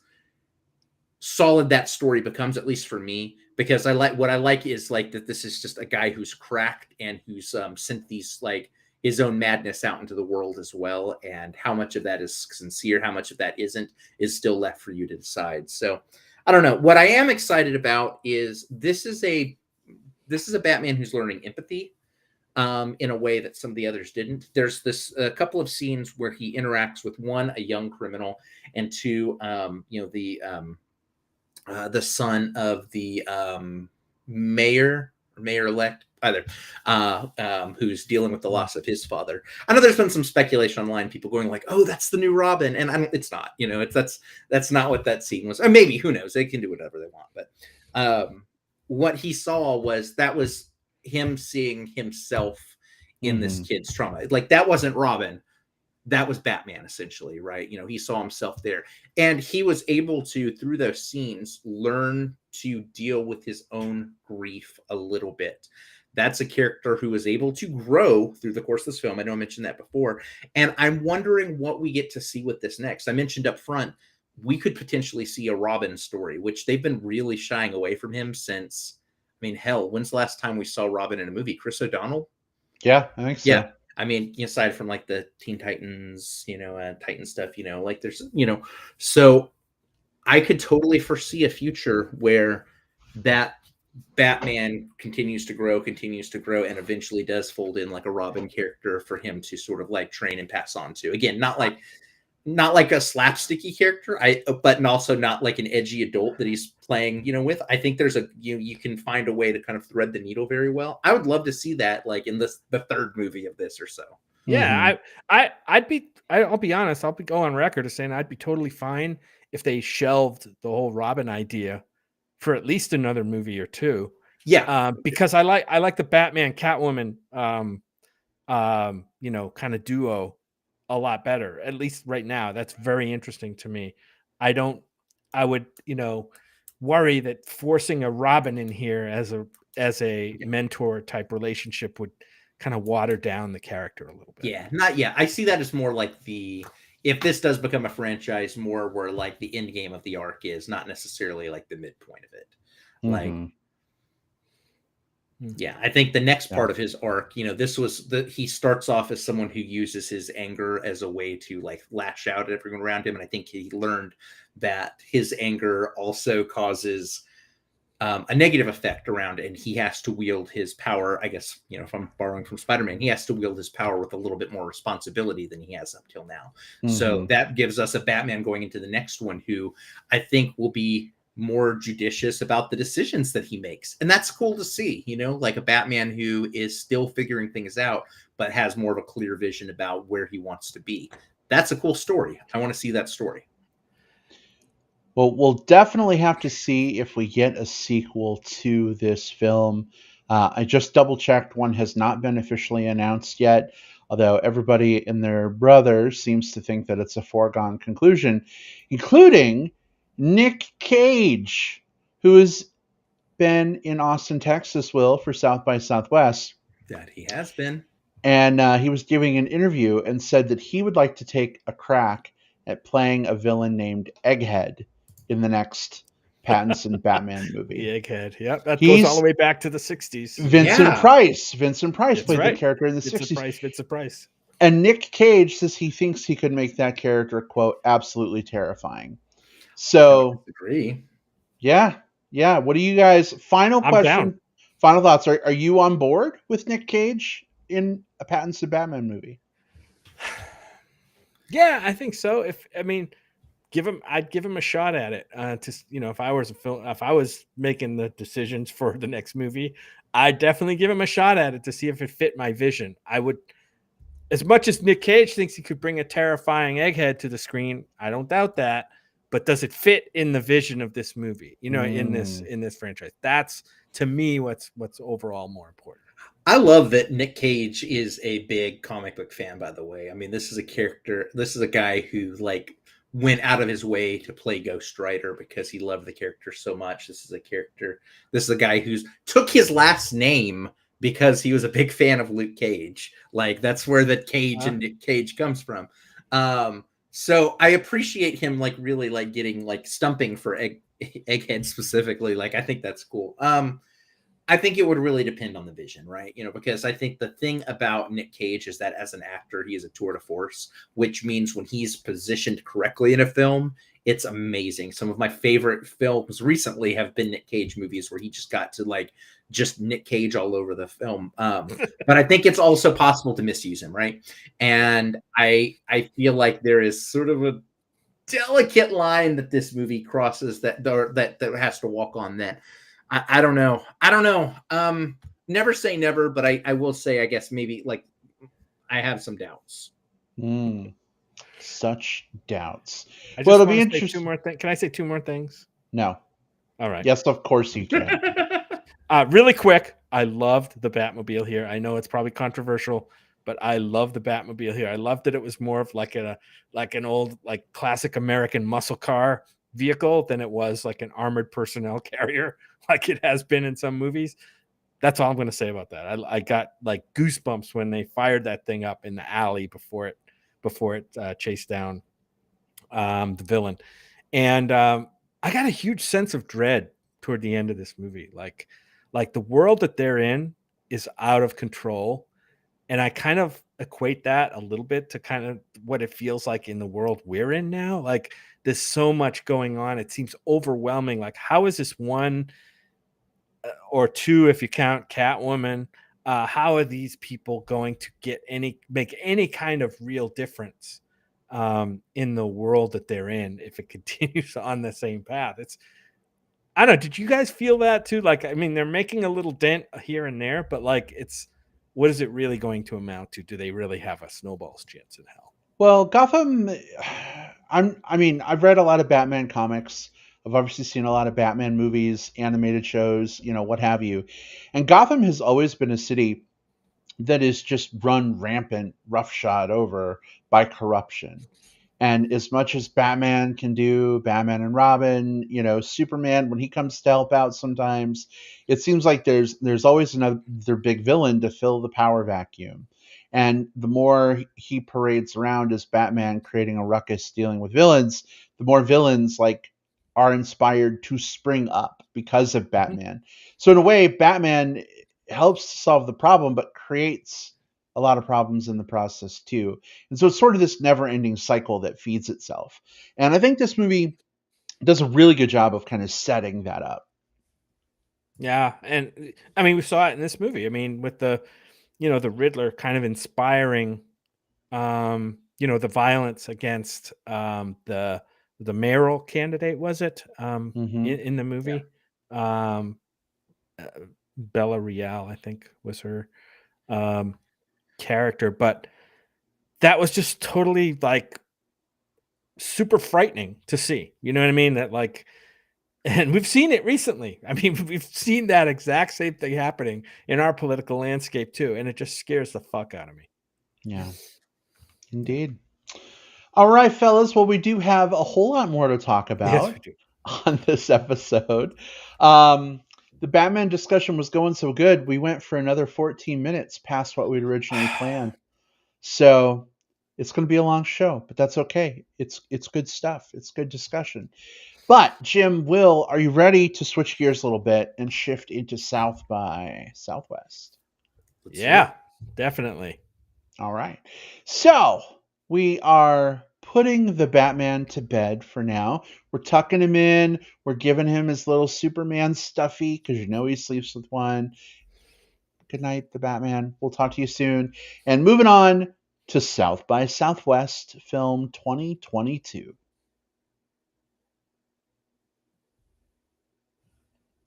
S3: solid that story becomes, at least for me, because what I like is like that this is just a guy who's cracked and who's sent these like his own madness out into the world as well, and how much of that is sincere, how much of that isn't, is still left for you to decide. So I don't know. What I am excited about is this is a Batman who's learning empathy in a way that some of the others didn't. There's a couple of scenes where he interacts with, one, a young criminal, and two, the son of the mayor-elect, either, who's dealing with the loss of his father. I know there's been some speculation online, people going like, "Oh, that's the new Robin," and it's not. You know, that's not what that scene was. Or maybe, who knows? They can do whatever they want. But what he saw was him seeing himself in this kid's trauma. Like, that wasn't Robin. That was Batman, essentially, right? You know, he saw himself there. And he was able to, through those scenes, learn to deal with his own grief a little bit. That's a character who is able to grow through the course of this film. I know I mentioned that before. And I'm wondering what we get to see with this next. I mentioned up front, we could potentially see a Robin story, which they've been really shying away from him since, I mean, hell, when's the last time we saw Robin in a movie? Chris O'Donnell?
S1: Yeah, I think so.
S3: Yeah. I mean, aside from like the Teen Titans, Titan stuff, like there's, so I could totally foresee a future where that Batman continues to grow, and eventually does fold in like a Robin character for him to sort of like train and pass on to. Again, not like a slapsticky character, but also not like an edgy adult that he's playing, with. I think there's you can find a way to kind of thread the needle very well. I would love to see that like in the third movie of this or so.
S2: Yeah, I'll be honest, I'll go on record as saying I'd be totally fine if they shelved the whole Robin idea for at least another movie or two.
S3: Yeah.
S2: Because I like the Batman Catwoman kind of duo a lot better, at least right now. That's very interesting to me. I would worry that forcing a Robin in here as a mentor type relationship would kind of water down the character a little bit.
S3: Yeah, not yet. I see that as more like if this does become a franchise, more where like the end game of the arc is, not necessarily like the midpoint of it. Like, yeah, I think the next part of his arc, this was he starts off as someone who uses his anger as a way to like lash out at everyone around him. And I think he learned that his anger also causes a negative effect around, and he has to wield his power. I guess, if I'm borrowing from Spider-Man, he has to wield his power with a little bit more responsibility than he has up till now. So that gives us a Batman going into the next one who I think will be more judicious about the decisions that he makes. And that's cool to see, you know, like a Batman who is still figuring things out, but has more of a clear vision about where he wants to be. That's a cool story. I want to see that story.
S1: Well, we'll definitely have to see if we get a sequel to this film. I just double checked, one has not been officially announced yet, although everybody and their brother seems to think that it's a foregone conclusion, including Nick Cage, who has been in Austin, Texas, Will, for South by Southwest.
S3: That he has been.
S1: And he was giving an interview and said that he would like to take a crack at playing a villain named Egghead in the next Pattinson Batman movie.
S2: The Egghead. Yep. That goes all the way back to the 60s.
S1: Vincent Price. Vincent Price played
S2: right.
S1: the character in the 60s.
S2: Vincent Price.
S1: And Nick Cage says he thinks he could make that character, quote, absolutely terrifying. So,
S3: I agree.
S1: Yeah. What do you guys, final question,
S2: down.
S1: Final thoughts. Are you on board with Nick Cage in a Pattinson Batman movie?
S2: Yeah, I think so. I'd give him a shot at it. If I was making the decisions for the next movie, I'd definitely give him a shot at it to see if it fit my vision. I would, as much as Nick Cage thinks he could bring a terrifying Egghead to the screen, I don't doubt that. But does it fit in the vision of this movie? In this franchise? That's, to me, what's overall more important.
S3: I love that Nick Cage is a big comic book fan, by the way. I mean, this is a guy who went out of his way to play Ghost Rider because he loved the character so much. This is a guy who's took his last name because he was a big fan of Luke Cage. Like, that's where the Cage and Nick Cage comes from. So I appreciate him really getting stumping for Egghead specifically. I think that's cool. I think it would really depend on the vision, right? Because I think the thing about Nick Cage is that as an actor, he is a tour de force, which means when he's positioned correctly in a film, it's amazing. Some of my favorite films recently have been Nick Cage movies where he just got to just Nick Cage all over the film. But I think it's also possible to misuse him, right? And I feel like there is sort of a delicate line that this movie crosses that has to walk on that. I don't know. Never say never, but I will say, I guess maybe I have some doubts.
S1: Such doubts.
S2: It'll be interesting. Can I say two more things?
S1: No.
S2: All right.
S1: Yes, of course you can.
S2: Really quick. I loved the Batmobile here. I know it's probably controversial, but I love the Batmobile here. I loved that it was more of an old classic American muscle car vehicle than it was an armored personnel carrier like it has been in some movies. That's all I'm going to say about that. I got goosebumps when they fired that thing up in the alley before it chased down the villain. And I got a huge sense of dread toward the end of this movie. Like the world that they're in is out of control. And I kind of equate that a little bit to kind of what it feels like in the world we're in now. There's so much going on. It seems overwhelming. How is this one or two, if you count Catwoman, how are these people going to make any kind of real difference in the world that they're in if it continues on the same path? I don't know. Did you guys feel that too? They're making a little dent here and there, but what is it really going to amount to? Do they really have a snowball's chance in hell?
S1: Well, Gotham, I've read a lot of Batman comics. I've obviously seen a lot of Batman movies, animated shows, what have you. And Gotham has always been a city that is just run rampant, roughshod over by corruption. And as much as Batman can do, Batman and Robin, Superman, when he comes to help out sometimes, it seems like there's always another big villain to fill the power vacuum. And the more he parades around as Batman creating a ruckus dealing with villains, the more villains are inspired to spring up because of Batman. So in a way, Batman helps to solve the problem, but creates a lot of problems in the process too. And so it's sort of this never-ending cycle that feeds itself. And I think this movie does a really good job of kind of setting that up.
S2: Yeah. And we saw it in this movie. With the Riddler kind of inspiring, the violence against the the mayoral candidate, was it,
S1: Mm-hmm.
S2: in the movie? Um, Bella Real, I think, was her um, character, but that was just totally like super frightening to see. You know what I mean? That like, and we've seen it recently. I mean, we've seen that exact same thing happening in our political landscape too, and it just scares the fuck out of me.
S1: Yeah, indeed. All right, fellas. Well, we do have a whole lot more to talk
S2: Yes,
S1: about
S2: we do.
S1: on this episode. Um, the Batman discussion was going so good, we went for another 14 minutes past what we'd originally planned. So it's going to be a long show, but that's okay. It's good stuff. It's good discussion. But Jim, Will, are you ready to switch gears a little bit and shift into South by Southwest?
S3: Let's do
S2: Yeah,
S3: it.
S2: definitely.
S1: All right. So we are putting the Batman to bed for now. We're tucking him in. We're giving him his little Superman stuffy because you know he sleeps with one. Good night, the Batman. We'll talk to you soon. And moving on to South by Southwest Film 2022.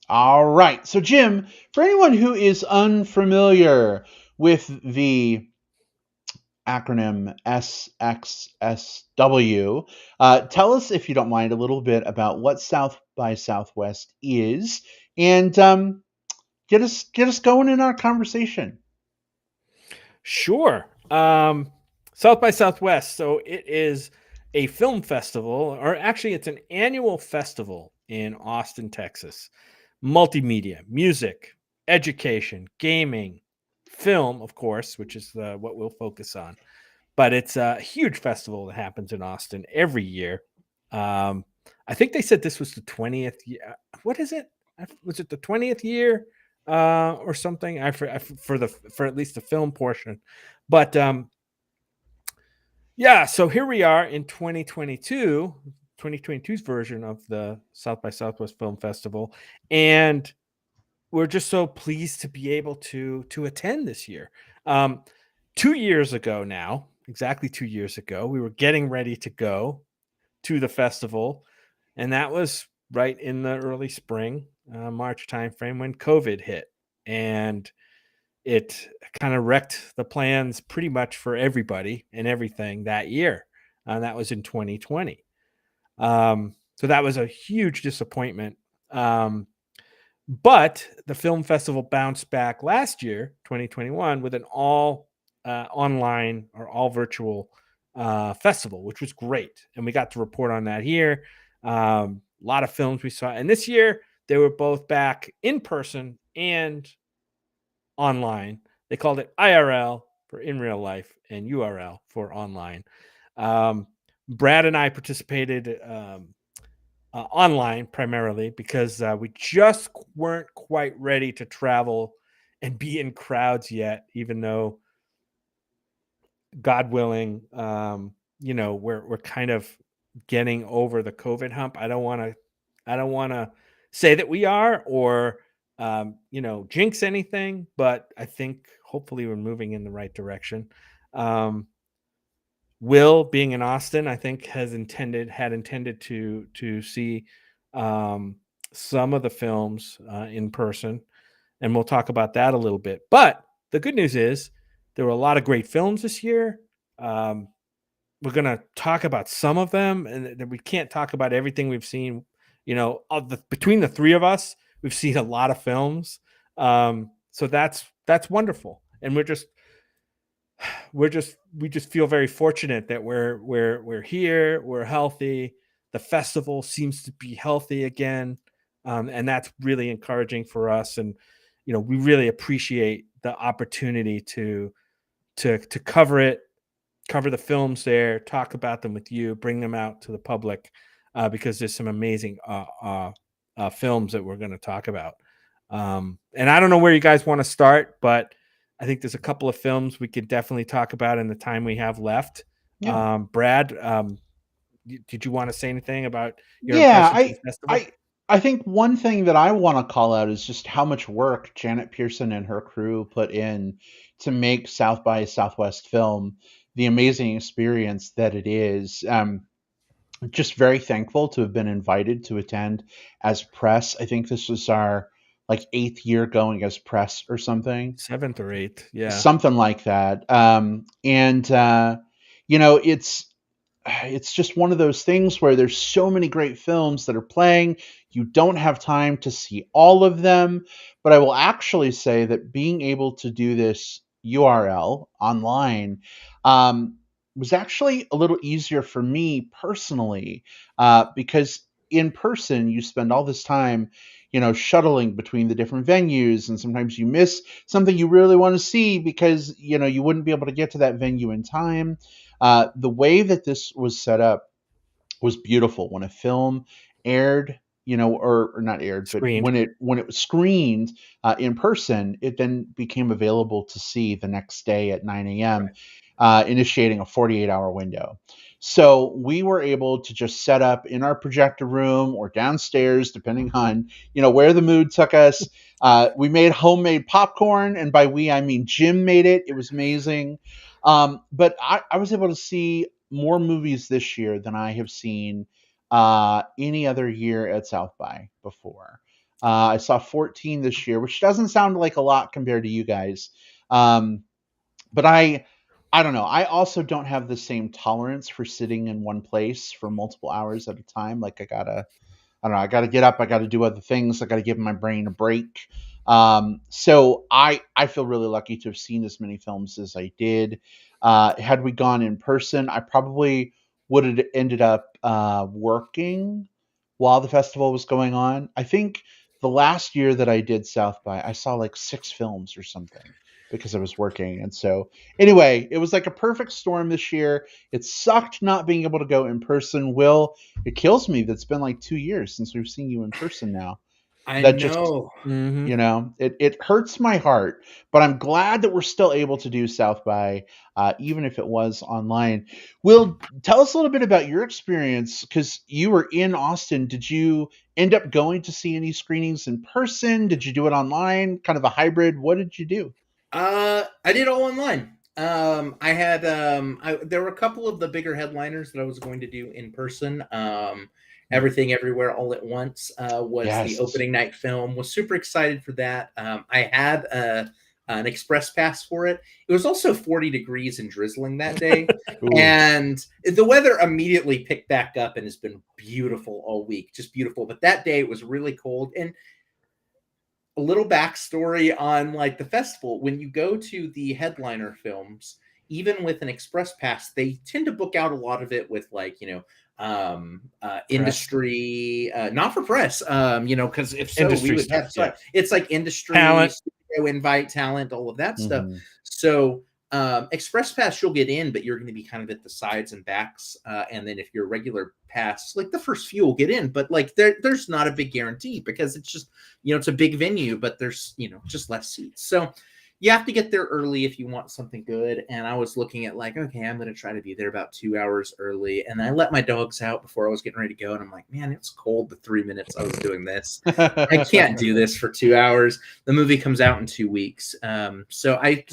S1: All right. So, Jim, for anyone who is unfamiliar with the acronym SXSW, tell us, if you don't mind, a little bit about what South by Southwest is, and get us going in our conversation.
S2: Sure. South by Southwest. So it is a film festival, or actually, it's an annual festival in Austin, Texas. Multimedia, music, education, gaming, film, of course, which is what we'll focus on. But it's a huge festival that happens in Austin every year. I think they said this was the 20th year. What is it? Was it the 20th year or something? For at least the film portion. But yeah, so here we are in 2022, 2022's version of the South by Southwest Film Festival, and we're just so pleased to be able to attend this year. 2 years ago now, exactly 2 years ago, we were getting ready to go to the festival, and that was right in the early spring, March timeframe when COVID hit, and it kind of wrecked the plans pretty much for everybody and everything that year. That was in 2020. So that was a huge disappointment. But the film festival bounced back last year, 2021, with an all online or all virtual festival, which was great. And we got to report on that here. A lot of films we saw. And this year, they were both back in person and online. They called it IRL for in real life and URL for online. Brad and I participated online primarily because we just weren't quite ready to travel and be in crowds yet, even though, God willing, we're kind of getting over the COVID hump. I don't want to say that we are or jinx anything, but I think hopefully we're moving in the right direction. Will, being in Austin, I think had intended to see some of the films in person, and we'll talk about that a little bit. But the good news is there were a lot of great films this year. We're going to talk about some of them, and we can't talk about everything we've seen. Between the three of us, we've seen a lot of films, so that's wonderful, and we just feel very fortunate that we're here, we're healthy. The festival seems to be healthy again, and that's really encouraging for us. And we really appreciate the opportunity to cover it, cover the films there, talk about them with you, bring them out to the public, because there's some amazing films that we're going to talk about. And I don't know where you guys want to start, but I think there's a couple of films we could definitely talk about in the time we have left.
S1: Yeah.
S2: Brad, did you want to say anything about your
S1: Yeah,
S2: impressions of the festival?
S1: I think one thing that I want to call out is just how much work Janet Pearson and her crew put in to make South by Southwest Film the amazing experience that it is. just very thankful to have been invited to attend as press. I think this was our like 8th year going as press or something.
S2: 7th or 8th, yeah.
S1: Something like that. You know, it's just one of those things where there's so many great films that are playing. You don't have time to see all of them, but I will actually say that being able to do this URL online was actually a little easier for me personally, because in person you spend all this time, you know, shuttling between the different venues, and sometimes you miss something you really want to see because you know you wouldn't be able to get to that venue in time. The way that this was set up was beautiful. When a film aired, you know, or not aired, but
S2: Screened.
S1: when it was screened in person, it then became available to see the next day at 9 a.m., initiating a 48-hour window. So we were able to just set up in our projector room or downstairs, depending on you know where the mood took us. We made homemade popcorn, and by we I mean Jim made it. It was amazing. But I was able to see more movies this year than I have seen any other year at South by before. I saw 14 this year, which doesn't sound like a lot compared to you guys. Um, but I don't know. I also don't have the same tolerance for sitting in one place for multiple hours at a time. Like I don't know. I got to get up. I got to do other things. I got to give my brain a break. So I feel really lucky to have seen as many films as I did. Had we gone in person, I probably would have ended up working while the festival was going on. I think the last year that I did South by, I saw like 6 films or something because I was working. And so, anyway, it was like a perfect storm this year. It sucked not being able to go in person. Will, it kills me that it's been like 2 years since we've seen you in person now.
S3: I
S1: That just,
S3: know.
S1: you know, it hurts my heart, but I'm glad that we're still able to do South by, even if it was online. Will, tell us a little bit about your experience because you were in Austin. Did you end up going to see any screenings in person? Did you do it online? Kind of a hybrid? What did you do?
S3: I did all online. I had there were a couple of the bigger headliners that I was going to do in person. Everything Everywhere All at Once was the
S1: Yes.
S3: opening night film. Was super excited for that. I had an express pass for it. It was also 40 degrees and drizzling that day.
S1: Ooh.
S3: And the weather immediately picked back up and has been beautiful all week, just beautiful. But that day it was really cold. And a little backstory on like the festival, when you go to the headliner films, even with an express pass, they tend to book out a lot of it with like, industry, not for press, because if so,
S2: Industry
S3: we would
S2: stuff,
S3: have
S2: yeah.
S3: it's like industry,
S2: Talent.
S3: studio invite, talent, all of that stuff.
S1: Mhm.
S3: So express pass you'll get in, but you're going to be kind of at the sides and backs, and then if you're a regular pass, like the first few will get in, but like there's not a big guarantee because it's just it's a big venue, but there's just less seats. So you have to get there early if you want something good. And I was looking at like, okay, I'm going to try to be there about 2 hours early. And I let my dogs out before I was getting ready to go. And I'm like, man, it's cold the 3 minutes I was doing this. I can't do this for 2 hours. The movie comes out in 2 weeks. So I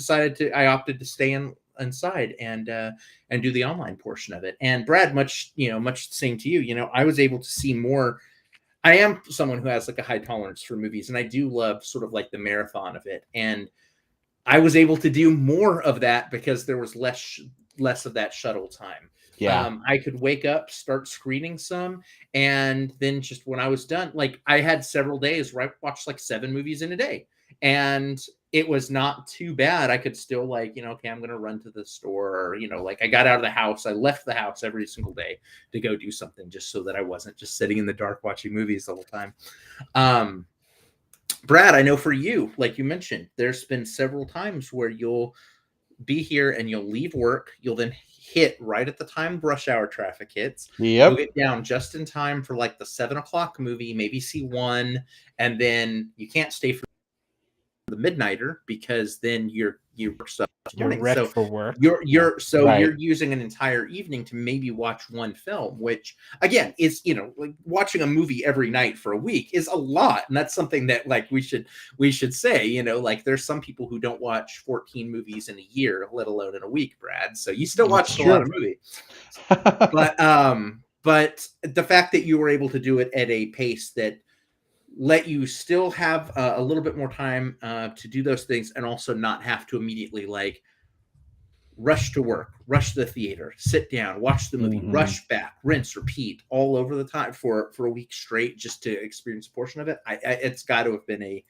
S3: opted to stay inside and do the online portion of it. And Brad, much the same to you. I was able to see more. I am someone who has like a high tolerance for movies, and I do love sort of like the marathon of it. And I was able to do more of that because there was less of that shuttle time.
S1: Yeah.
S3: I could wake up, start screening some, and then just when I was done, like I had several days where I watched like 7 movies in a day, and it was not too bad. I could still like, okay, I'm going to run to the store, or, like I got out of the house. I left the house every single day to go do something just so that I wasn't just sitting in the dark watching movies the whole time. Brad, I know for you, like you mentioned, there's been several times where you'll be here and you'll leave work. You'll then hit right at the time rush hour traffic hits.
S1: Yep.
S3: You'll get down just in time for like the 7 o'clock movie, maybe see one, and then you can't stay for the midnighter because then you're stuff morning.
S2: You're
S3: So
S2: for work.
S3: you're
S1: Right.
S3: you're using an entire evening to maybe watch one film, which again is like watching a movie every night for a week is a lot, and that's something that like we should say, like there's some people who don't watch 14 movies in a year, let alone in a week, Brad. So you still watched a lot of movies, but the fact that you were able to do it at a pace that let you still have a little bit more time to do those things, and also not have to immediately like rush to work, rush to the theater, sit down, watch the movie, rush back, rinse, repeat all over the time for a week straight just to experience a portion of it. It's got to have been a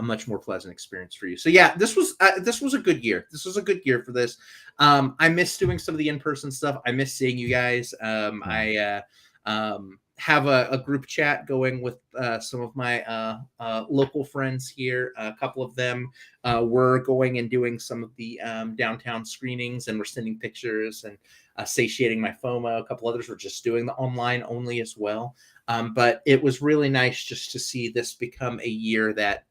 S3: much more pleasant experience for you. So yeah, this was a good year. This was a good year for this. I miss doing some of the in-person stuff. I miss seeing you guys. I have a group chat going with some of my local friends here. A couple of them were going and doing some of the downtown screenings, and we're sending pictures and satiating my FOMO. A couple others were just doing the online only as well. But it was really nice just to see this become a year that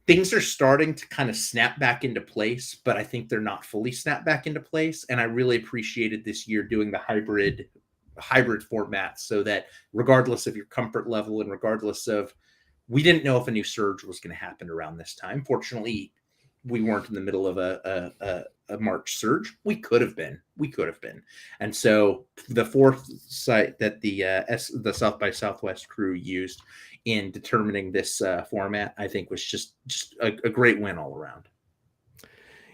S3: things are starting to kind of snap back into place, but I think they're not fully snapped back into place. And I really appreciated this year doing the hybrid format, so that regardless of your comfort level and regardless of, we didn't know if a new surge was going to happen around this time. Fortunately, we weren't in the middle of a March surge. We could have been. And so the foresight that the South by Southwest crew used in determining this format, I think was just a great win all around.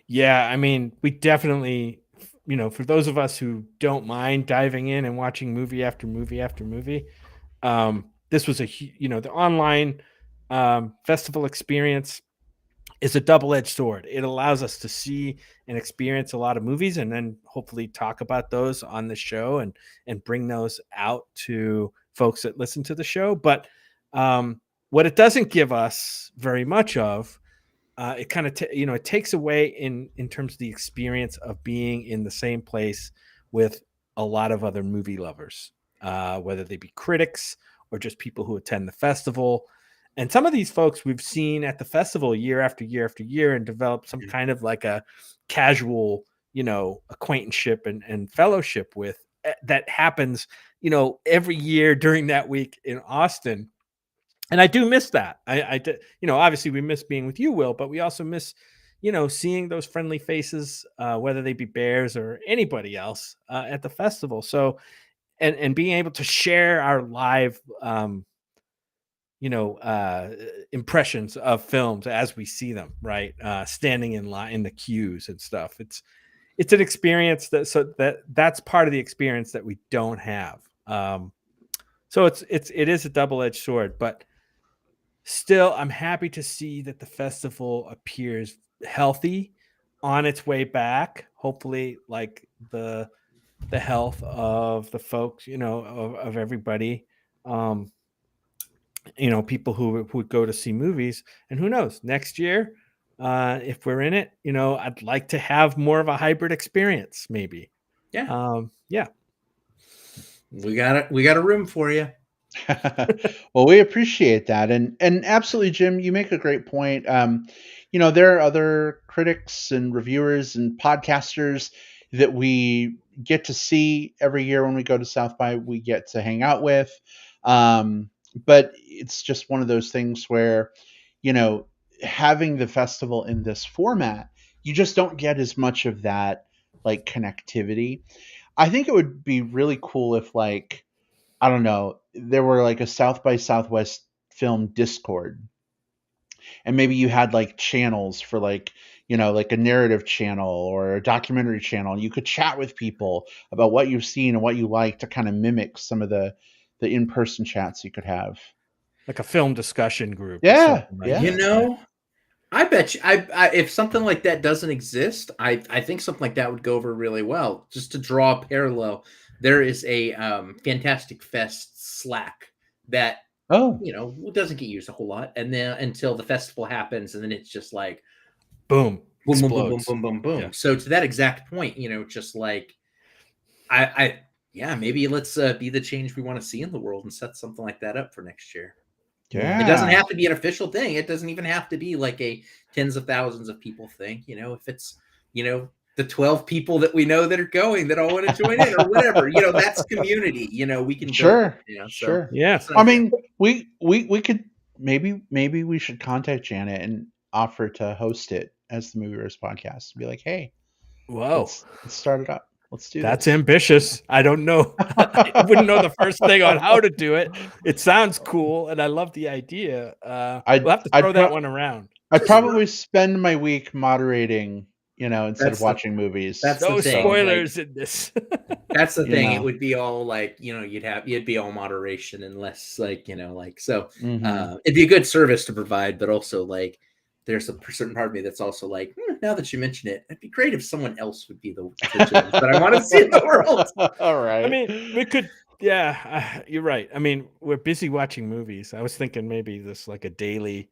S2: Yeah, I mean, we definitely, for those of us who don't mind diving in and watching movie after movie after movie, this was the online festival experience is a double-edged sword. It allows us to see and experience a lot of movies, and then hopefully talk about those on the show and bring those out to folks that listen to the show. But what it doesn't give us very much of, it kind of it takes away in terms of the experience of being in the same place with a lot of other movie lovers, whether they be critics or just people who attend the festival. And some of these folks we've seen at the festival year after year after year, and develop some kind of like a casual, acquaintanceship and fellowship with, that happens, every year during that week in Austin. And I do miss that. I obviously we miss being with you, Will, but we also miss, seeing those friendly faces, whether they be bears or anybody else at the festival. So, and being able to share our live, impressions of films as we see them, right? Standing in line in the queues and stuff. It's an experience that's part of the experience that we don't have. So it is a double-edged sword, but still, I'm happy to see that the festival appears healthy, on its way back. Hopefully, like the health of the folks, of everybody, people who would go to see movies. And who knows, next year, if we're in it, I'd like to have more of a hybrid experience, maybe.
S3: Yeah.
S2: Yeah.
S3: We got a room for you.
S1: Well, we appreciate that, and absolutely, Jim, you make a great point. There are other critics and reviewers and podcasters that we get to see every year when we go to South by. We get to hang out with, but it's just one of those things where, having the festival in this format, you just don't get as much of that like connectivity. I think it would be really cool if, like, I don't know, there were like a South by Southwest film Discord, and maybe you had like channels for like, like a narrative channel or a documentary channel, and you could chat with people about what you've seen and what you like, to kind of mimic some of the in-person chats you could have.
S2: Like a film discussion group.
S1: Yeah.
S3: I bet you, if something like that doesn't exist, I think something like that would go over really well. Just to draw a parallel, there is a Fantastic Fest Slack that doesn't get used a whole lot, and then until the festival happens, and then it's just like
S2: boom,
S3: boom, boom, boom, boom, boom, boom, boom. Yeah. So to that exact point, just like maybe let's be the change we want to see in the world and set something like that up for next year.
S1: Yeah.
S3: It doesn't have to be an official thing. It doesn't even have to be like a tens of thousands of people thing. If it's, the 12 people that we know that are going, that all want to join in or whatever, that's community, we can
S1: sure.
S3: So,
S2: yeah.
S1: I mean, we could maybe we should contact Janet and offer to host it as the Movie Roast podcast. Be like, hey,
S2: whoa,
S1: let's start it up. Let's do
S2: That's
S1: this.
S2: ambitious. I don't know. I wouldn't know the first thing on how to do it. It sounds cool, and I love the idea.
S1: I'd
S2: We'll have to
S1: I'd
S2: throw that
S1: pro-
S2: one around.
S1: I'd
S3: Just
S1: probably spend my week moderating, instead of
S3: That's the
S1: watching movies.
S3: that's the
S2: No
S3: thing.
S2: spoilers in this.
S3: That's the
S1: You
S3: thing. It
S1: know.
S3: would be all like, you'd be all moderation unless so
S1: Mhm.
S3: it'd be a good service to provide, but also like there's a certain part of me that's also like, now that you mention it, it'd be great if someone else would be the James that I want to see in the world.
S1: All
S2: I
S1: right.
S2: mean, we could. Yeah, you're right. I mean, we're busy watching movies. I was thinking maybe this like a daily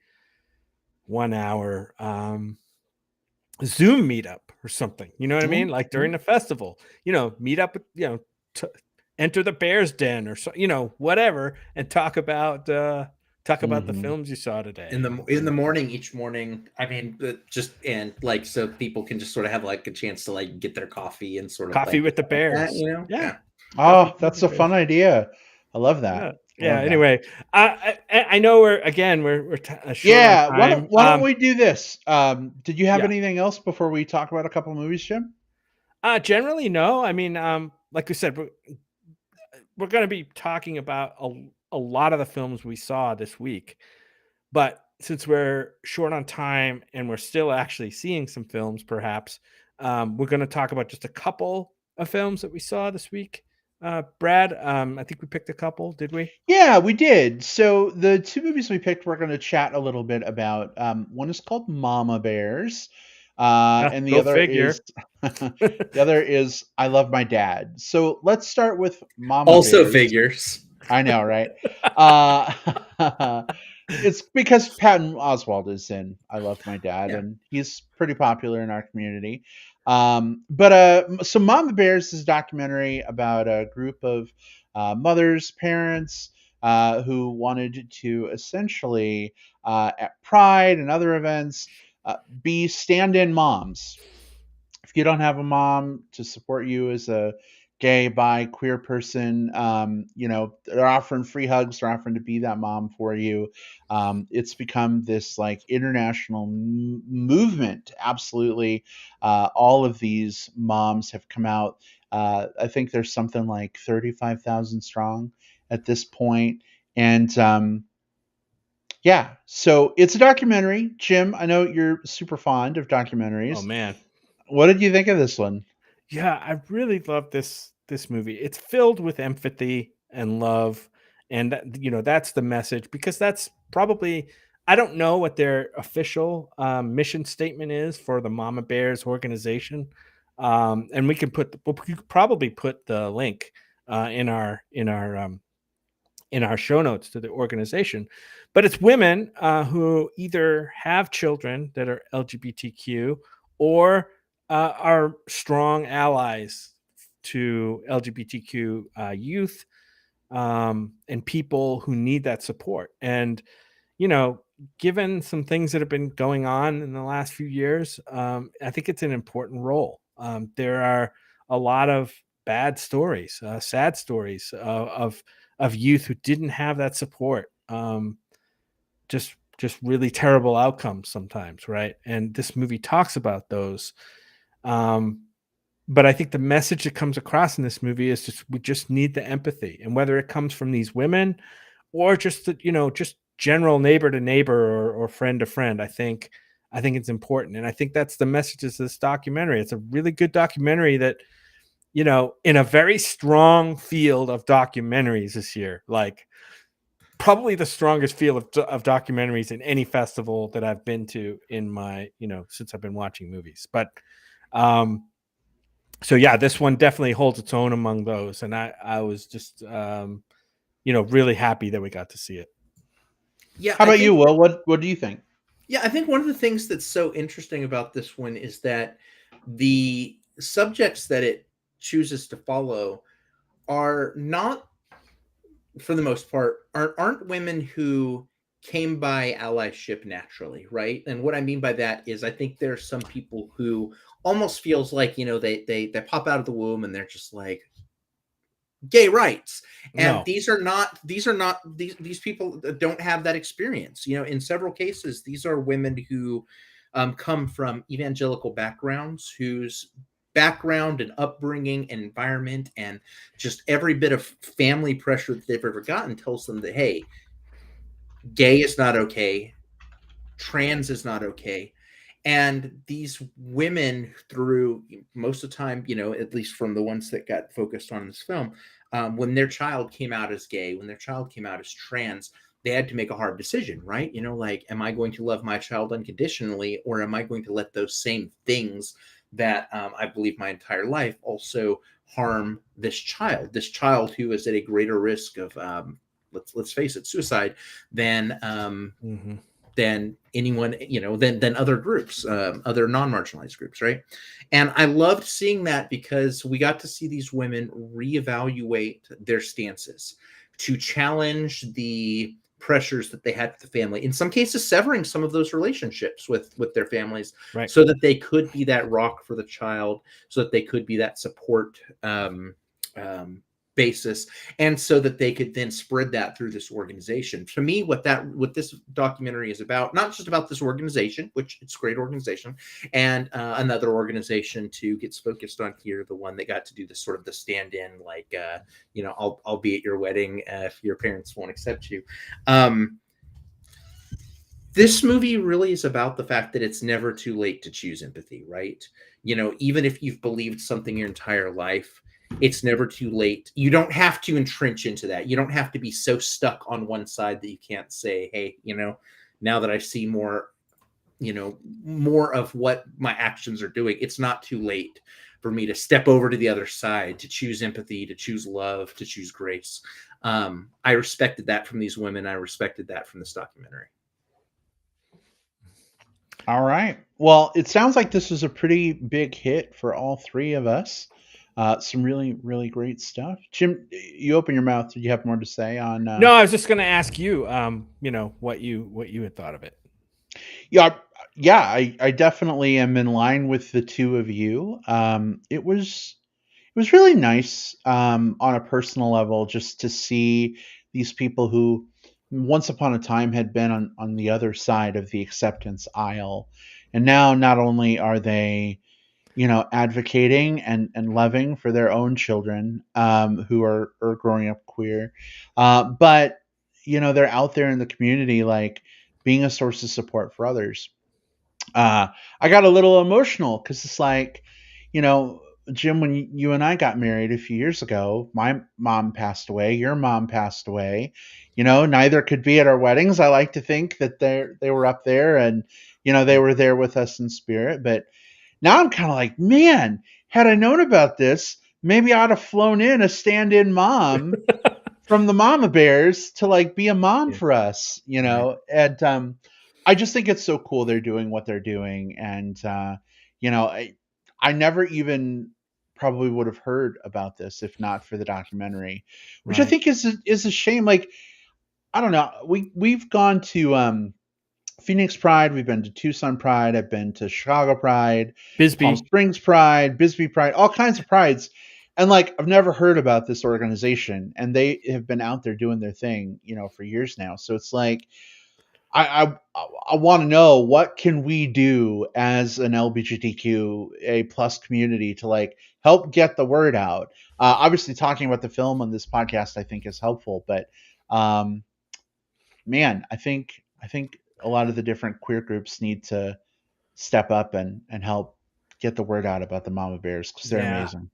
S2: 1 hour Zoom meetup or something. You know what I mean? Like during the festival, meet up, t- enter the Bears Den or so, whatever, and talk about the
S1: Mhm.
S2: films you saw today.
S3: In the morning, each morning. I mean, just and like so people can just sort of have like a chance to like get their coffee and sort of
S2: Coffee
S3: like
S2: with the
S3: that,
S2: Bears.
S3: Yeah.
S2: Yeah.
S1: Oh,
S2: Coffee with
S1: that's
S2: the
S1: a fun
S2: Bears.
S1: idea. I love
S2: Yeah.
S1: that. I
S2: Yeah.
S1: love that.
S2: Anyway, I know we're short on
S1: Yeah,
S2: time.
S1: why don't we do this? Did you have
S2: Yeah.
S1: anything else before we talk about a couple of movies, Jim?
S2: Generally, no. I mean, like we said, we're going to be talking about a lot of the films we saw this week. But since we're short on time and we're still actually seeing some films, perhaps, we're going to talk about just a couple of films that we saw this week. Brad, I think we picked a couple, did we?
S1: Yeah, we did. So the two movies we picked, we're going to chat a little bit about. One is called Mama Bears, and the
S2: Go
S1: other
S2: figure.
S1: is the other is I Love My Dad. So let's start with Mama
S3: Also
S1: Bears.
S3: figures.
S1: I know, right? Uh, it's because Patton Oswalt is in I Love My Dad,
S3: Yeah.
S1: and he's pretty popular in our community. So Mama Bears is a documentary about a group of mothers, parents who wanted to essentially, at Pride and other events, be stand-in moms. If you don't have a mom to support you as a gay, bi, queer person, they're offering free hugs. They're offering to be that mom for you. It's become this like international movement. Absolutely, all of these moms have come out. I think there's something like 35,000 strong at this point, and yeah. So it's a documentary. Jim, I know you're super fond of
S2: Oh
S1: documentaries.
S2: man.
S1: What did you think of this one?
S2: Yeah, I really love this movie. It's filled with empathy and love, and that's the message, because that's probably, I don't know what their official mission statement is for the Mama Bears organization, and we could probably put the link in our show notes to the organization. But it's women who either have children that are LGBTQ or are strong allies to LGBTQ youth and people who need that support. And, given some things that have been going on in the last few years, I think it's an important role. There are a lot of bad stories, sad stories of youth who didn't have that support. Just really terrible outcomes sometimes, right? And this movie talks about those. But I think the message that comes across in this movie is we just need the empathy, and whether it comes from these women or just just general neighbor to neighbor or friend to friend, I think it's important, and I think that's the messages of this documentary. It's a really good documentary that, in a very strong field of documentaries this year, like probably the strongest field of documentaries in any festival that I've been to in my, since I've been watching movies. But so yeah, this one definitely holds its own among those, and I was just really happy that we got to see it.
S3: Yeah,
S1: How about you, Will? What do you think?
S3: Yeah, I think one of the things that's so interesting about this one is that the subjects that it chooses to follow are not, for the most part, aren't women who came by allyship naturally, right? And what I mean by that is I think there's some people who almost feels like, they pop out of the womb and they're just like gay rights. And
S2: No.
S3: these people don't have that experience. In several cases, these are women who come from evangelical backgrounds whose background and upbringing and environment and just every bit of family pressure that they've ever gotten tells them that, hey, gay is not okay, trans is not okay. And these women, through most of the time, at least from the ones that got focused on in this film, when their child came out as gay, when their child came out as trans, they had to make a hard decision, right? Like, am I going to love my child unconditionally, or am I going to let those same things that I believe my entire life also harm this child who is at a greater risk of, let's face it, suicide than than anyone, than other groups, other non-marginalized groups, right? And I loved seeing that because we got to see these women reevaluate their stances to challenge the pressures that they had with the family, in some cases severing some of those relationships with their families,
S2: Right.
S3: so that they could be that rock for the child, so that they could be that support basis, and so that they could then spread that through this organization. To me, what this documentary is about, not just about this organization, which it's a great organization, and another organization too gets focused on here, the one that got to do this sort of the stand-in, like I'll be at your wedding if your parents won't accept you. This movie really is about the fact that it's never too late to choose empathy, right? Even if you've believed something your entire life, it's never too late. You don't have to entrench into that. You don't have to be so stuck on one side that you can't say, hey, now that I see more of what my actions are doing, it's not too late for me to step over to the other side, to choose empathy, to choose love, to choose grace. I respected that from these women. I respected that from this documentary.
S1: All right. Well, it sounds like this was a pretty big hit for all three of us. Some really, really great stuff. Jim, you open your mouth. Did you have more to say on?
S2: No, I was just going to ask you, what you had thought of it.
S1: Yeah, I definitely am in line with the two of you. It was really nice on a personal level just to see these people who once upon a time had been on the other side of the acceptance aisle, and now not only are they advocating and loving for their own children who are growing up queer, but they're out there in the community, like being a source of support for others. I got a little emotional because it's like, Jim, when you and I got married a few years ago, my mom passed away, your mom passed away. Neither could be at our weddings. I like to think that they were up there, and they were there with us in spirit. But now I'm kind of like, man, had I known about this, maybe I'd have flown in a stand-in mom from the Mama Bears to like be a mom for us,
S3: Right.
S1: And I just think it's so cool they're doing what they're doing, and I never even probably would have heard about this if not for the documentary, which I think is a shame. Like, I don't know, we've gone to Phoenix Pride, we've been to Tucson Pride, I've been to Chicago Pride,
S2: Bisbee.
S1: Palm Springs Pride, Bisbee Pride, all kinds of prides. And like, I've never heard about this organization, and they have been out there doing their thing, for years now. So it's like, I want to know, what can we do as an LGBTQA plus community to like help get the word out? Obviously, talking about the film on this podcast, I think, is helpful, but man, I think a lot of the different queer groups need to step up and help get the word out about the Mama Bears, because they're amazing.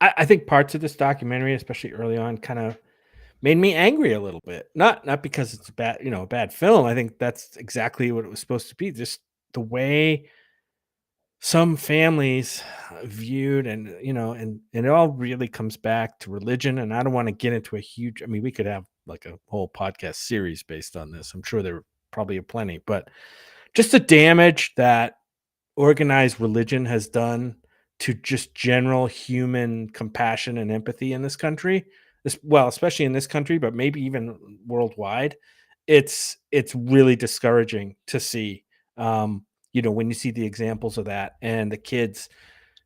S2: I think parts of this documentary, especially early on, kind of made me angry a little bit. Not because it's a bad film. I think that's exactly what it was supposed to be. Just the way some families viewed, and it all really comes back to religion. And I don't want to get into we could have like a whole podcast series based on this. I'm sure there probably are plenty, but just the damage that organized religion has done to just general human compassion and empathy in this country, especially in this country, but maybe even worldwide. It's really discouraging to see, when you see the examples of that, and the kids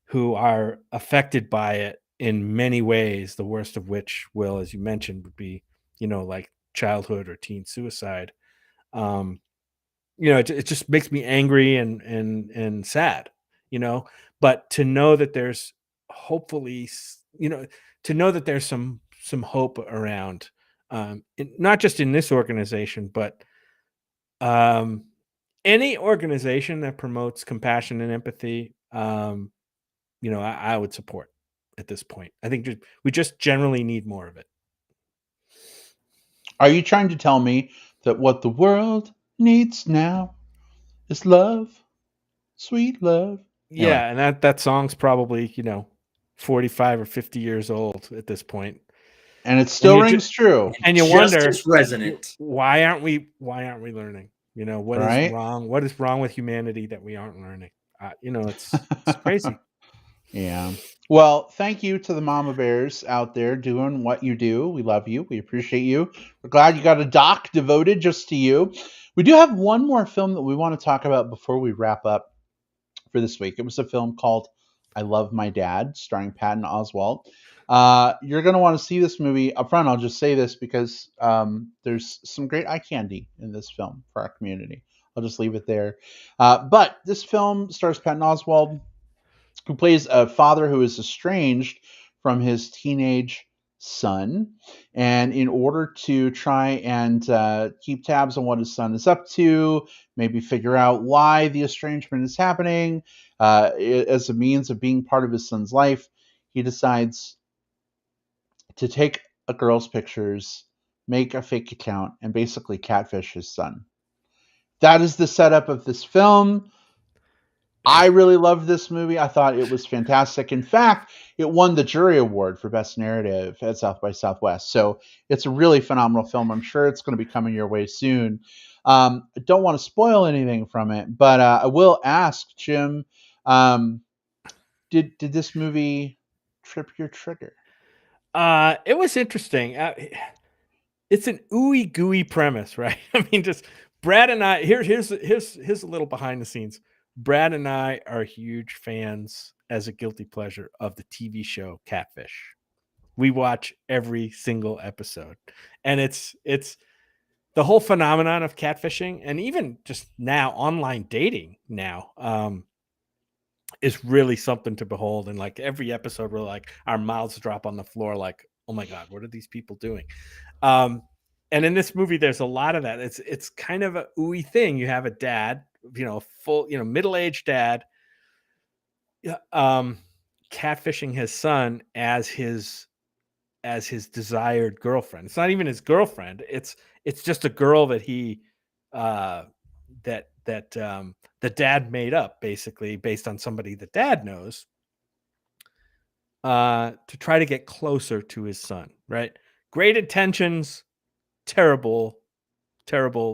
S2: who are affected by it in many ways, the worst of which will, as you mentioned, would be, like childhood or teen suicide. It just makes me angry and sad, but to know that there's hopefully, to know that there's some hope around, not just in this organization, but any organization that promotes compassion and empathy, I would support at this point. I think we just generally need more of it.
S1: Are you trying to tell me that what the world needs now is love, sweet love? Anyway,
S2: Yeah, and that song's probably 45 or 50 years old at this point,
S1: and it still rings true.
S2: and you
S3: Just
S2: wonder,
S3: as resonant.
S2: why aren't we learning? What is
S1: Right?
S2: wrong? What is wrong with humanity that we aren't learning? It's crazy.
S1: Yeah. Well, thank you to the mama bears out there doing what you do. We love you. We appreciate you. We're glad you got a doc devoted just to you. We do have one more film that we want to talk about before we wrap up for this week. It was a film called I Love My Dad, starring Patton Oswalt. You're going to want to see this movie up front. I'll just say this because there's some great eye candy in this film for our community. I'll just leave it there. But this film stars Patton Oswalt, who plays a father who is estranged from his teenage son. And in order to try and keep tabs on what his son is up to, maybe figure out why the estrangement is happening, as a means of being part of his son's life, he decides to take a girl's pictures, make a fake account, and basically catfish his son. That is the setup of this film. I really loved this movie. I thought it was fantastic. In fact, it won the jury award for Best Narrative at South by Southwest. So it's a really phenomenal film. I'm sure it's going to be coming your way soon. I don't want to spoil anything from it, but I will ask, Jim, did this movie trip your trigger?
S2: It was interesting. It's an ooey gooey premise, right? I mean, just Brad and I. Here's a little behind the scenes. Brad and I are huge fans, as a guilty pleasure, of the TV show Catfish. We watch every single episode, and it's the whole phenomenon of catfishing, and even just now online dating now is really something to behold. And like every episode, we're like, our mouths drop on the floor, like, oh my god, what are these people doing? And in this movie, there's a lot of that. It's kind of a ooey thing. You have a dad, full, middle-aged dad, catfishing his son as his desired girlfriend. It's not even his girlfriend. It's just a girl that he that the dad made up, basically based on somebody the dad knows, to try to get closer to his son. Right? Great intentions, terrible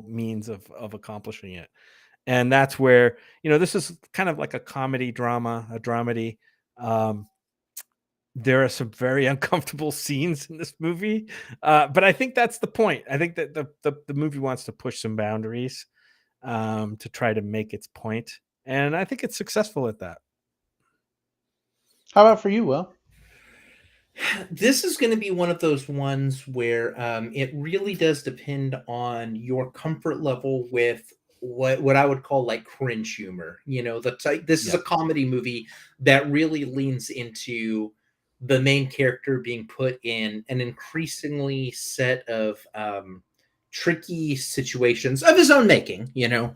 S2: means of accomplishing it. And that's where, this is kind of like a comedy drama, a dramedy. There are some very uncomfortable scenes in this movie, but I think that's the point. I think that the movie wants to push some boundaries to try to make its point, and I think it's successful at that.
S1: How about for you, Will?
S3: This is going to be one of those ones where it really does depend on your comfort level with what I would call like cringe humor. This is a comedy movie that really leans into the main character being put in an increasingly set of tricky situations of his own making, and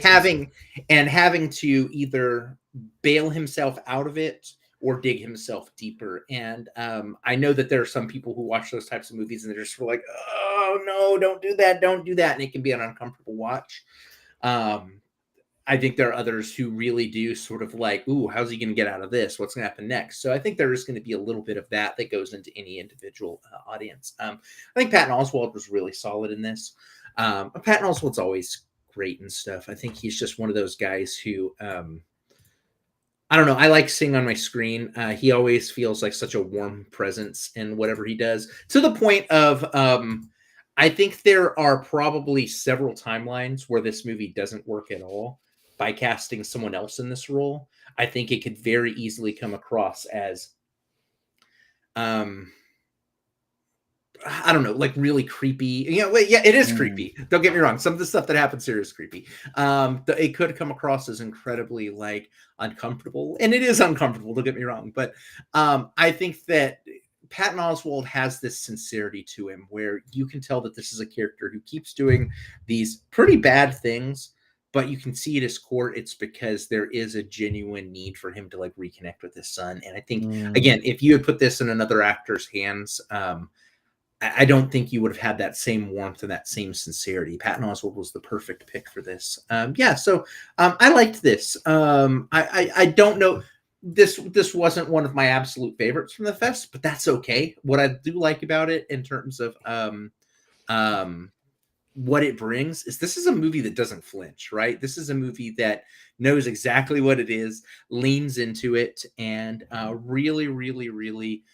S3: having to either bail himself out of it or dig himself deeper. And I know that there are some people who watch those types of movies and they're just like, oh no, don't do that. And it can be an uncomfortable watch. I think there are others who really do sort of like, ooh, how's he going to get out of this? What's going to happen next? So I think there is going to be a little bit of that goes into any individual audience. I think Patton Oswalt was really solid in this. Patton Oswalt's always great and stuff. I think he's just one of those guys who, I don't know, I like seeing on my screen. He always feels like such a warm presence in whatever he does, to the point of, I think there are probably several timelines where this movie doesn't work at all. By casting someone else in this role, I think it could very easily come across as I don't know, like really creepy. Yeah, it is
S1: Mm.
S3: creepy. Don't get me wrong. Some of the stuff that happens here is creepy. It could come across as incredibly like uncomfortable, and it is uncomfortable. Don't get me wrong, but I think that Patton Oswalt has this sincerity to him where you can tell that this is a character who keeps doing these pretty bad things, but you can see at his core it's because there is a genuine need for him to like reconnect with his son. And I think again, if you had put this in another actor's hands, I don't think you would have had that same warmth and that same sincerity. Patton Oswalt was the perfect pick for this. So I liked this. I don't know. This wasn't one of my absolute favorites from the fest, but that's okay. What I do like about it in terms of what it brings is this is a movie that doesn't flinch, right? This is a movie that knows exactly what it is, leans into it, and really, really, really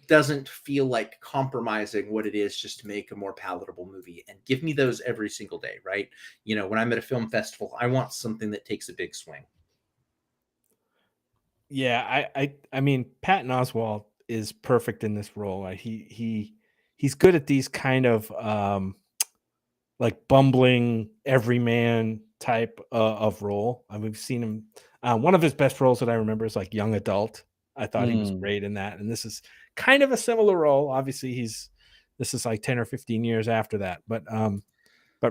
S3: doesn't feel like compromising what it is just to make a more palatable movie. And give me those every single day, right? When I'm at a film festival, I want something that takes a big swing.
S2: Yeah, I mean, Patton Oswalt is perfect in this role. He's good at these kind of like bumbling everyman type of role. I mean, we've seen him. One of his best roles that I remember is like young adult. I thought he was great in that, and this is kind of a similar role. Obviously, this is like 10 or 15 years after that, but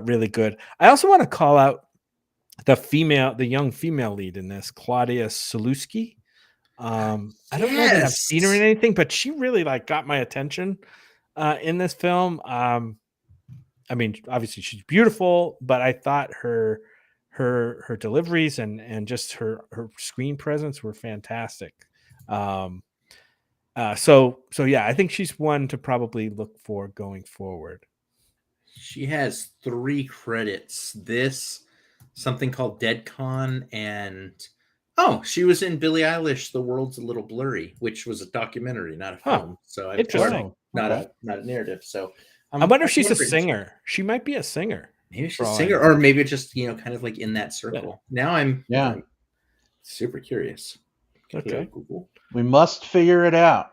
S2: really good. I also want to call out the young female lead in this, Claudius Celuski. I don't know that I've seen her in anything, but she really like got my attention in this film. I mean, obviously she's beautiful, but I thought her deliveries and just her screen presence were fantastic. So yeah, I think she's one to probably look for going forward.
S3: She has 3 credits. This, something called DeadCon, and she was in Billie Eilish, The World's a Little Blurry, which was a documentary, not a film. So
S2: interesting.
S3: Not a narrative. So
S2: I wonder if she's a singer. She might be a singer.
S3: Maybe she's a singer, or maybe just kind of like in that circle. Yeah. Now I'm super curious.
S2: Okay,
S3: Google.
S1: We must figure it out.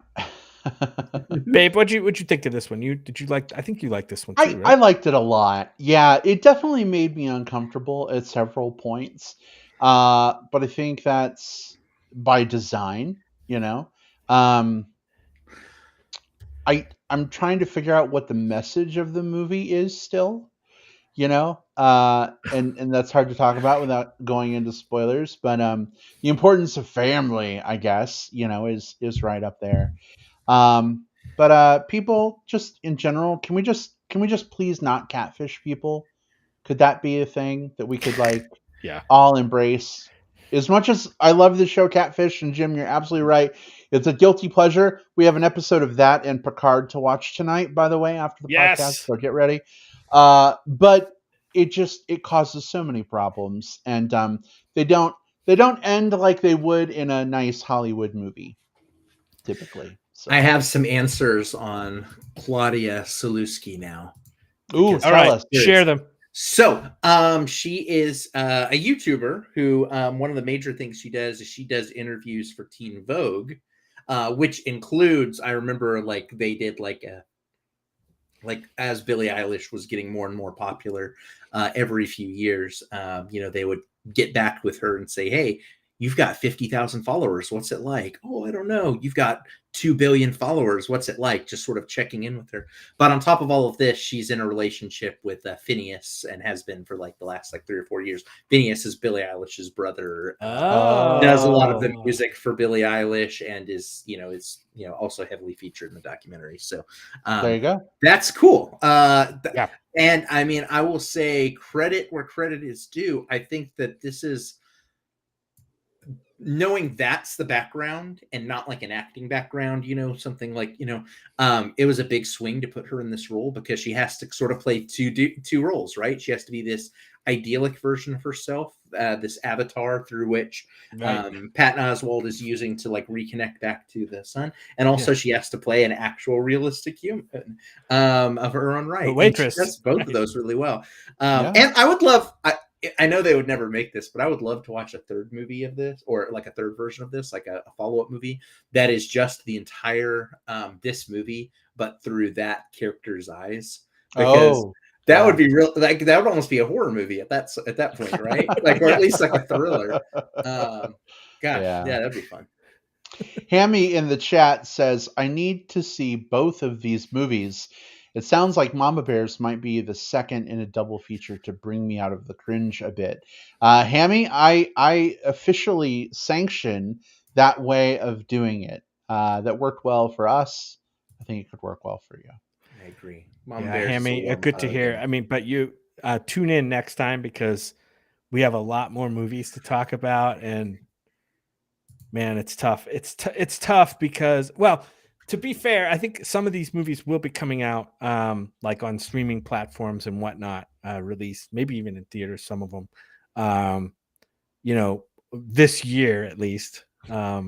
S2: Babe, what'd you think of this one? I think you liked this one too, right?
S1: I liked it a lot. Yeah, it definitely made me uncomfortable at several points. But I think that's by design, I'm trying to figure out what the message of the movie is still, and that's hard to talk about without going into spoilers, but the importance of family, I guess, is right up there. But people just in general, can we just please not catfish people? Could that be a thing that we could all embrace? As much as I love the show Catfish, and Jim, you're absolutely right. It's a guilty pleasure. We have an episode of that and Picard to watch tonight, by the way, after the podcast. So get ready. But it causes so many problems, and they don't end like they would in a nice Hollywood movie, typically. So.
S3: I have some answers on Claudia Celuski now.
S1: Ooh,
S2: all right, share them.
S3: So, she is a YouTuber who one of the major things she does is she does interviews for Teen Vogue, which includes, I remember they did as Billie Eilish was getting more and more popular every few years, they would get back with her and say, hey, you've got 50,000 followers. What's it like? Oh, I don't know. You've got 2 billion followers. What's it like? Just sort of checking in with her. But on top of all of this, she's in a relationship with Phineas, and has been for the last 3 or 4 years. Phineas is Billie Eilish's brother. Does a lot of the music for Billie Eilish, and is also heavily featured in the documentary. So
S1: there you go.
S3: That's cool.
S2: Yeah.
S3: And I mean, I will say credit where credit is due. I think that this is, knowing that's the background and not like an acting background, something like, it was a big swing to put her in this role, because she has to sort of play two roles, right? She has to be this idyllic version of herself, this avatar through which Patton Oswalt is using to reconnect back to the son. And also she has to play an actual realistic human of her own right.
S2: The waitress.
S3: She does both of those really well. And I would love, I know they would never make this, but I would love to watch a third movie of this, or like a third version of this, like a follow-up movie that is just the entire this movie, but through that character's eyes, because
S1: Oh,
S3: that would
S1: yeah.
S3: be real. Like that would almost be a horror movie at that point, right? Like, or at least like a thriller. Gosh,
S1: Yeah.
S3: yeah, that'd be fun.
S1: Hammy in the chat says, I need to see both of these movies. It sounds like Mama Bears might be the second in a double feature to bring me out of the cringe a bit. Hammy, I officially sanction that way of doing it. That worked well for us. I think it could work well for you.
S3: I agree. Mom
S2: Yeah,
S3: Bears is a
S2: Hammy,
S3: warm
S2: good to
S3: hug,
S2: hear.
S3: and
S2: I mean, but you tune in next time because we have a lot more movies to talk about, and man, it's tough. It's tough because, well, to be fair, I think some of these movies will be coming out like on streaming platforms and whatnot, released, maybe even in theaters, some of them, you know, this year at least.
S3: yeah.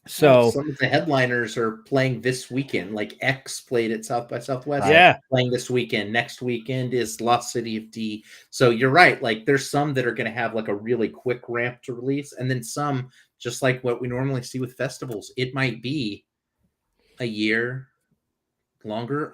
S2: So
S3: some of the headliners are playing this weekend. Like X played at South by Southwest.
S2: yeah,
S3: Playing this weekend. Next weekend is Lost City of D. So you're right. Like there's some that are going to have like a really quick ramp to release, and then some, just like what we normally see with festivals, it might be a year longer.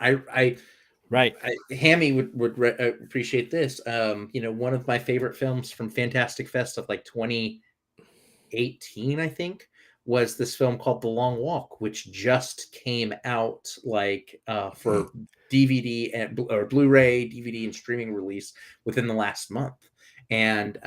S2: right.
S3: Hammy would appreciate this. You know, one of my favorite films from Fantastic Fest of like 2018, I think, was this film called The Long Walk, which just came out like for DVD and or Blu-ray, DVD, and streaming release within the last month. And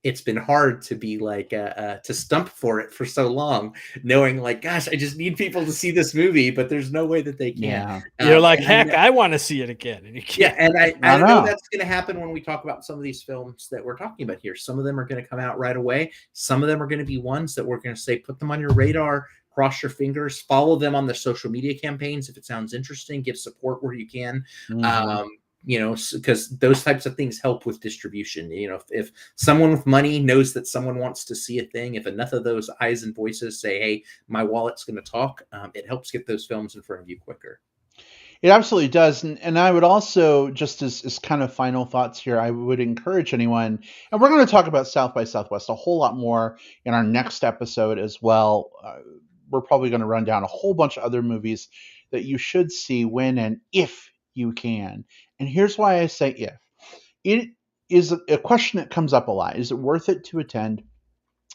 S3: it's been hard to be like to stump for it for so long, knowing like, gosh, I just need people to see this movie, but there's no way that they can.
S1: Yeah.
S2: You're like, heck, I want to see it again, and you can't.
S3: Yeah, and I
S1: know.
S3: know that's going to happen when we talk about some of these films that we're talking about here. Some of them are going to come out right away. Some of them are going to be ones that we're going to say, put them on your radar, cross your fingers, follow them on their social media campaigns. If it sounds interesting, give support where you can.
S1: Mhm.
S3: You know, because those types of things help with distribution. You know, if someone with money knows that someone wants to see a thing, if enough of those eyes and voices say, hey, my wallet's going to talk, it helps get those films in front of you quicker.
S1: It absolutely does. And I would also, just as kind of final thoughts here, I would encourage anyone, and we're going to talk about South by Southwest a whole lot more in our next episode as well. We're probably going to run down a whole bunch of other movies that you should see when and if you can. And here's why I say if. It is a question that comes up a lot. Is it worth it to attend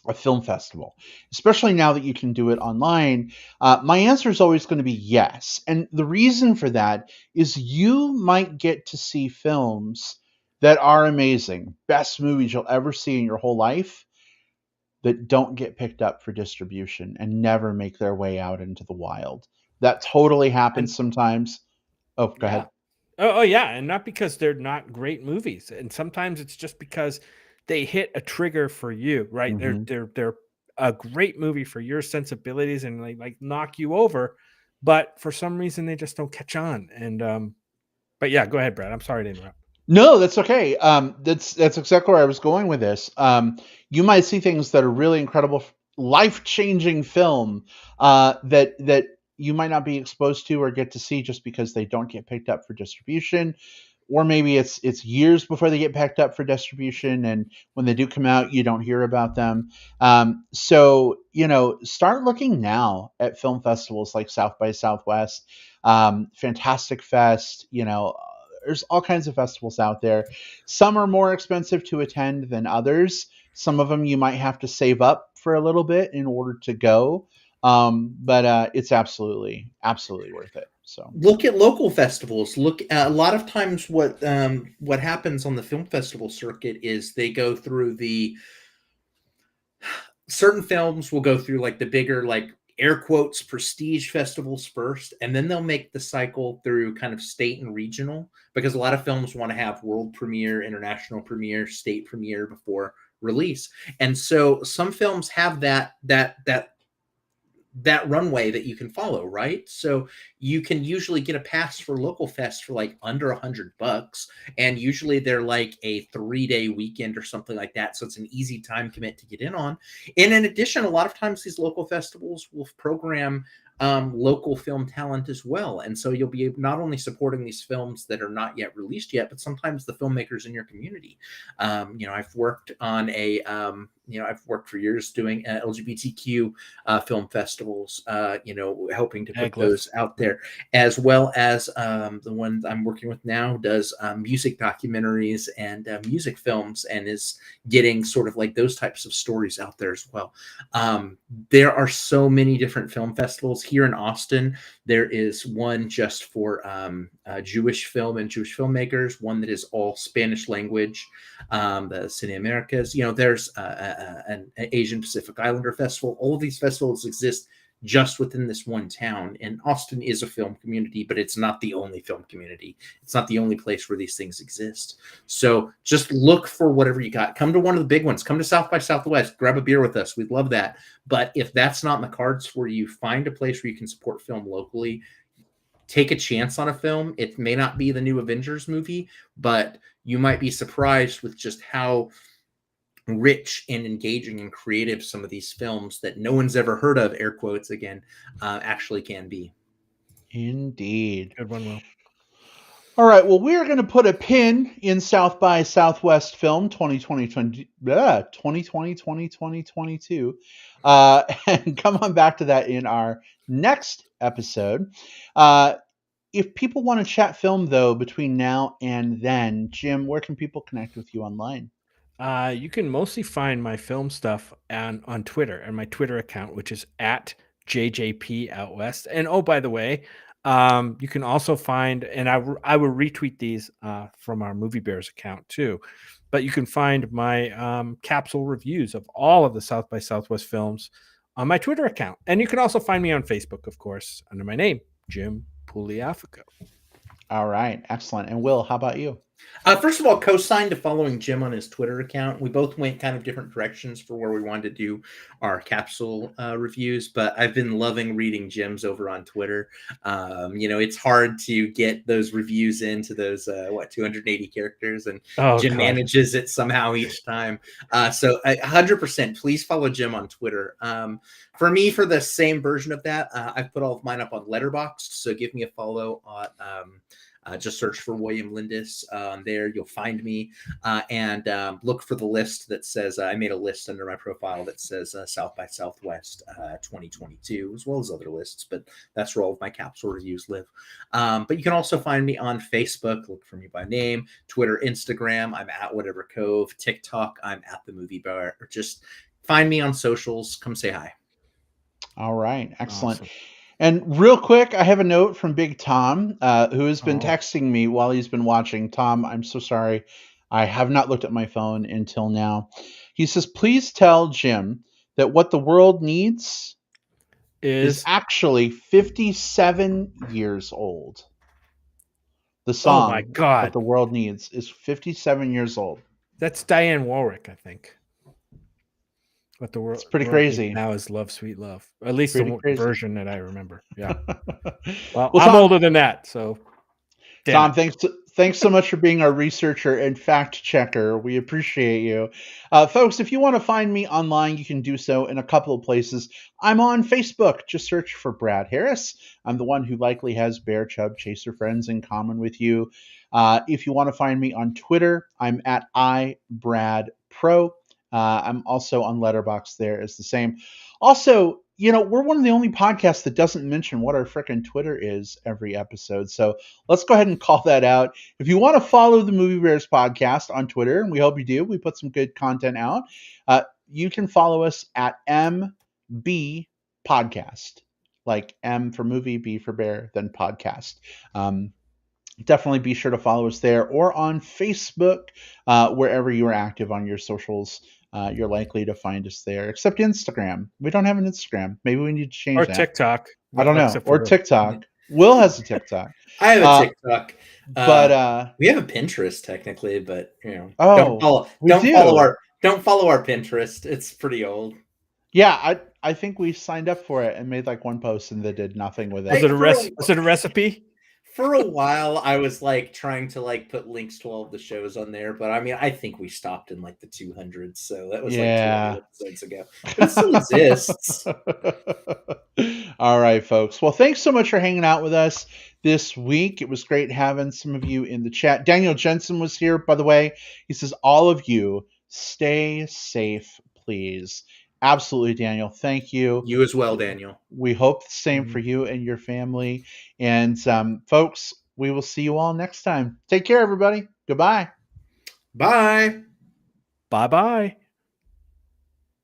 S1: a film festival, especially now that you can do it online? My answer is always going to be yes. And the reason for that is you might get to see films that are amazing, best movies you'll ever see in your whole life, that don't get picked up for distribution and never make their way out into the wild. That totally happens sometimes. Oh, go ahead.
S2: Oh, yeah, and not because they're not great movies, and sometimes it's just because they hit a trigger for you, right?
S1: Mhm.
S2: They're a great movie for your sensibilities, and like knock you over, but for some reason they just don't catch on. And but yeah, go ahead, Brad. I'm sorry to interrupt.
S1: No, that's okay. That's exactly where I was going with this. You might see things that are really incredible, life-changing film that you might not be exposed to or get to see just because they don't get picked up for distribution, or maybe it's years before they get picked up for distribution, and when they do come out, you don't hear about them. So start looking now at film festivals like South by Southwest, Fantastic Fest. There's all kinds of festivals out there. Some are more expensive to attend than others. Some of them you might have to save up for a little bit in order to go. But it's absolutely worth it. So
S3: look at local festivals. Look, a lot of times what happens on the film festival circuit is they go through certain films will go through like the bigger, like air quotes, prestige festivals first, and then they'll make the cycle through kind of state and regional, because a lot of films want to have world premiere, international premiere, state premiere before release. And so some films have that runway that you can follow, right? So you can usually get a pass for local fest for like under $100, and usually they're like a 3-day weekend or something like that. So it's an easy time commit to get in on. And in addition, a lot of times these local festivals will program local film talent as well. And so you'll be not only supporting these films that are not yet released yet, but sometimes the filmmakers in your community. I've worked on I've worked for years doing LGBTQ film festivals, helping to put those out there, as well as the one I'm working with now does music documentaries and music films, and is getting sort of like those types of stories out there as well. There are so many different film festivals here in Austin. There is one just for Jewish film and Jewish filmmakers, one that is all Spanish language, the Cine Americas. There's an Asian Pacific Islander festival. All of these festivals exist just within this one town. And Austin is a film community, but it's not the only film community. It's not the only place where these things exist. So just look for whatever you got. Come to one of the big ones. Come to South by Southwest. Grab a beer with us. We'd love that. But if that's not in the cards for you, find a place where you can support film locally. Take a chance on a film. It may not be the new Avengers movie, but you might be surprised with just how rich and engaging and creative some of these films that no one's ever heard of, air quotes again, actually can be.
S1: Indeed.
S2: Good one, Will.
S1: All right, well, we're going to put a pin in South by Southwest Film 2022, and come on back to that in our next episode. If people want to chat film, though, between now and then, Jim, where can people connect with you online?
S2: You can mostly find my film stuff on Twitter, and my Twitter account, which is at JJP Out West. And oh, by the way, you can also find, and I will retweet these from our Movie Bears account too, but you can find my capsule reviews of all of the South by Southwest films on my Twitter account. And you can also find me on Facebook, of course, under my name, Jim Pugliafico.
S1: All right, excellent. And Will, how about you?
S3: First of all, co-signed to following Jim on his Twitter account. We both went kind of different directions for where we wanted to do our capsule reviews, but I've been loving reading Jim's over on Twitter. It's hard to get those reviews into those 280 characters, and Jim manages it somehow each time. So 100%, please follow Jim on Twitter. For me, for the same version of that, I've put all of mine up on Letterboxd, so give me a follow on. Just search for William Lindis there. You'll find me, and look for the list that says I made a list under my profile that says South by Southwest 2022, as well as other lists. But that's where all of my capsule reviews live. But you can also find me on Facebook. Look for me by name. Twitter, Instagram. I'm at Whatever Cove. TikTok. I'm at The Movie Bear. Or just find me on socials. Come say hi.
S1: All right, excellent.
S2: Awesome.
S1: And real quick, I have a note from Big Tom, who has been texting me while he's been watching. Tom, I'm so sorry. I have not looked at my phone until now. He says, please tell Jim that what the world needs is actually 57 years old. The song,
S2: oh my God,
S1: What the World Needs is 57 years old.
S2: That's Diane Warwick, I think. What the world,
S1: it's pretty crazy.
S2: Now is Love, Sweet Love. At least the version that I remember. Yeah. Well,
S1: Tom,
S2: I'm older than that, so.
S1: Tom, thanks so much for being our researcher and fact checker. We appreciate you. Folks, if you want to find me online, you can do so in a couple of places. I'm on Facebook. Just search for Brad Harris. I'm the one who likely has Bear Chub Chaser friends in common with you. If you want to find me on Twitter, I'm at iBradPro. I'm also on Letterboxd there. It's the same. Also, we're one of the only podcasts that doesn't mention what our frickin' Twitter is every episode. So let's go ahead and call that out. If you want to follow the Movie Bears podcast on Twitter, and we hope you do, we put some good content out. You can follow us at MB Podcast, like M for movie, B for bear, then podcast. Definitely be sure to follow us there or on Facebook, wherever you are active on your socials. You're likely to find us there, except Instagram. We don't have an Instagram. Maybe we need to change that.
S2: Or TikTok.
S1: I don't know. Or TikTok. Will has a TikTok.
S3: I have a TikTok.
S1: But
S3: we have a Pinterest technically, but
S1: don't
S3: follow our Pinterest. It's pretty old.
S1: Yeah, I think we signed up for it and made like one post and they did nothing with it.
S2: Was it a recipe?
S3: For a while, I was like trying to put links to all of the shows on there, but I mean, I think we stopped in the 200s, so that was 200 episodes ago. But it still exists.
S1: All right, folks. Well, thanks so much for hanging out with us this week. It was great having some of you in the chat. Daniel Jensen was here, by the way. He says, all of you stay safe, please. Absolutely, Daniel. Thank you.
S3: You as well, Daniel.
S1: We hope the same for you and your family. And folks, we will see you all next time. Take care, everybody. Goodbye.
S3: Bye.
S2: Bye-bye.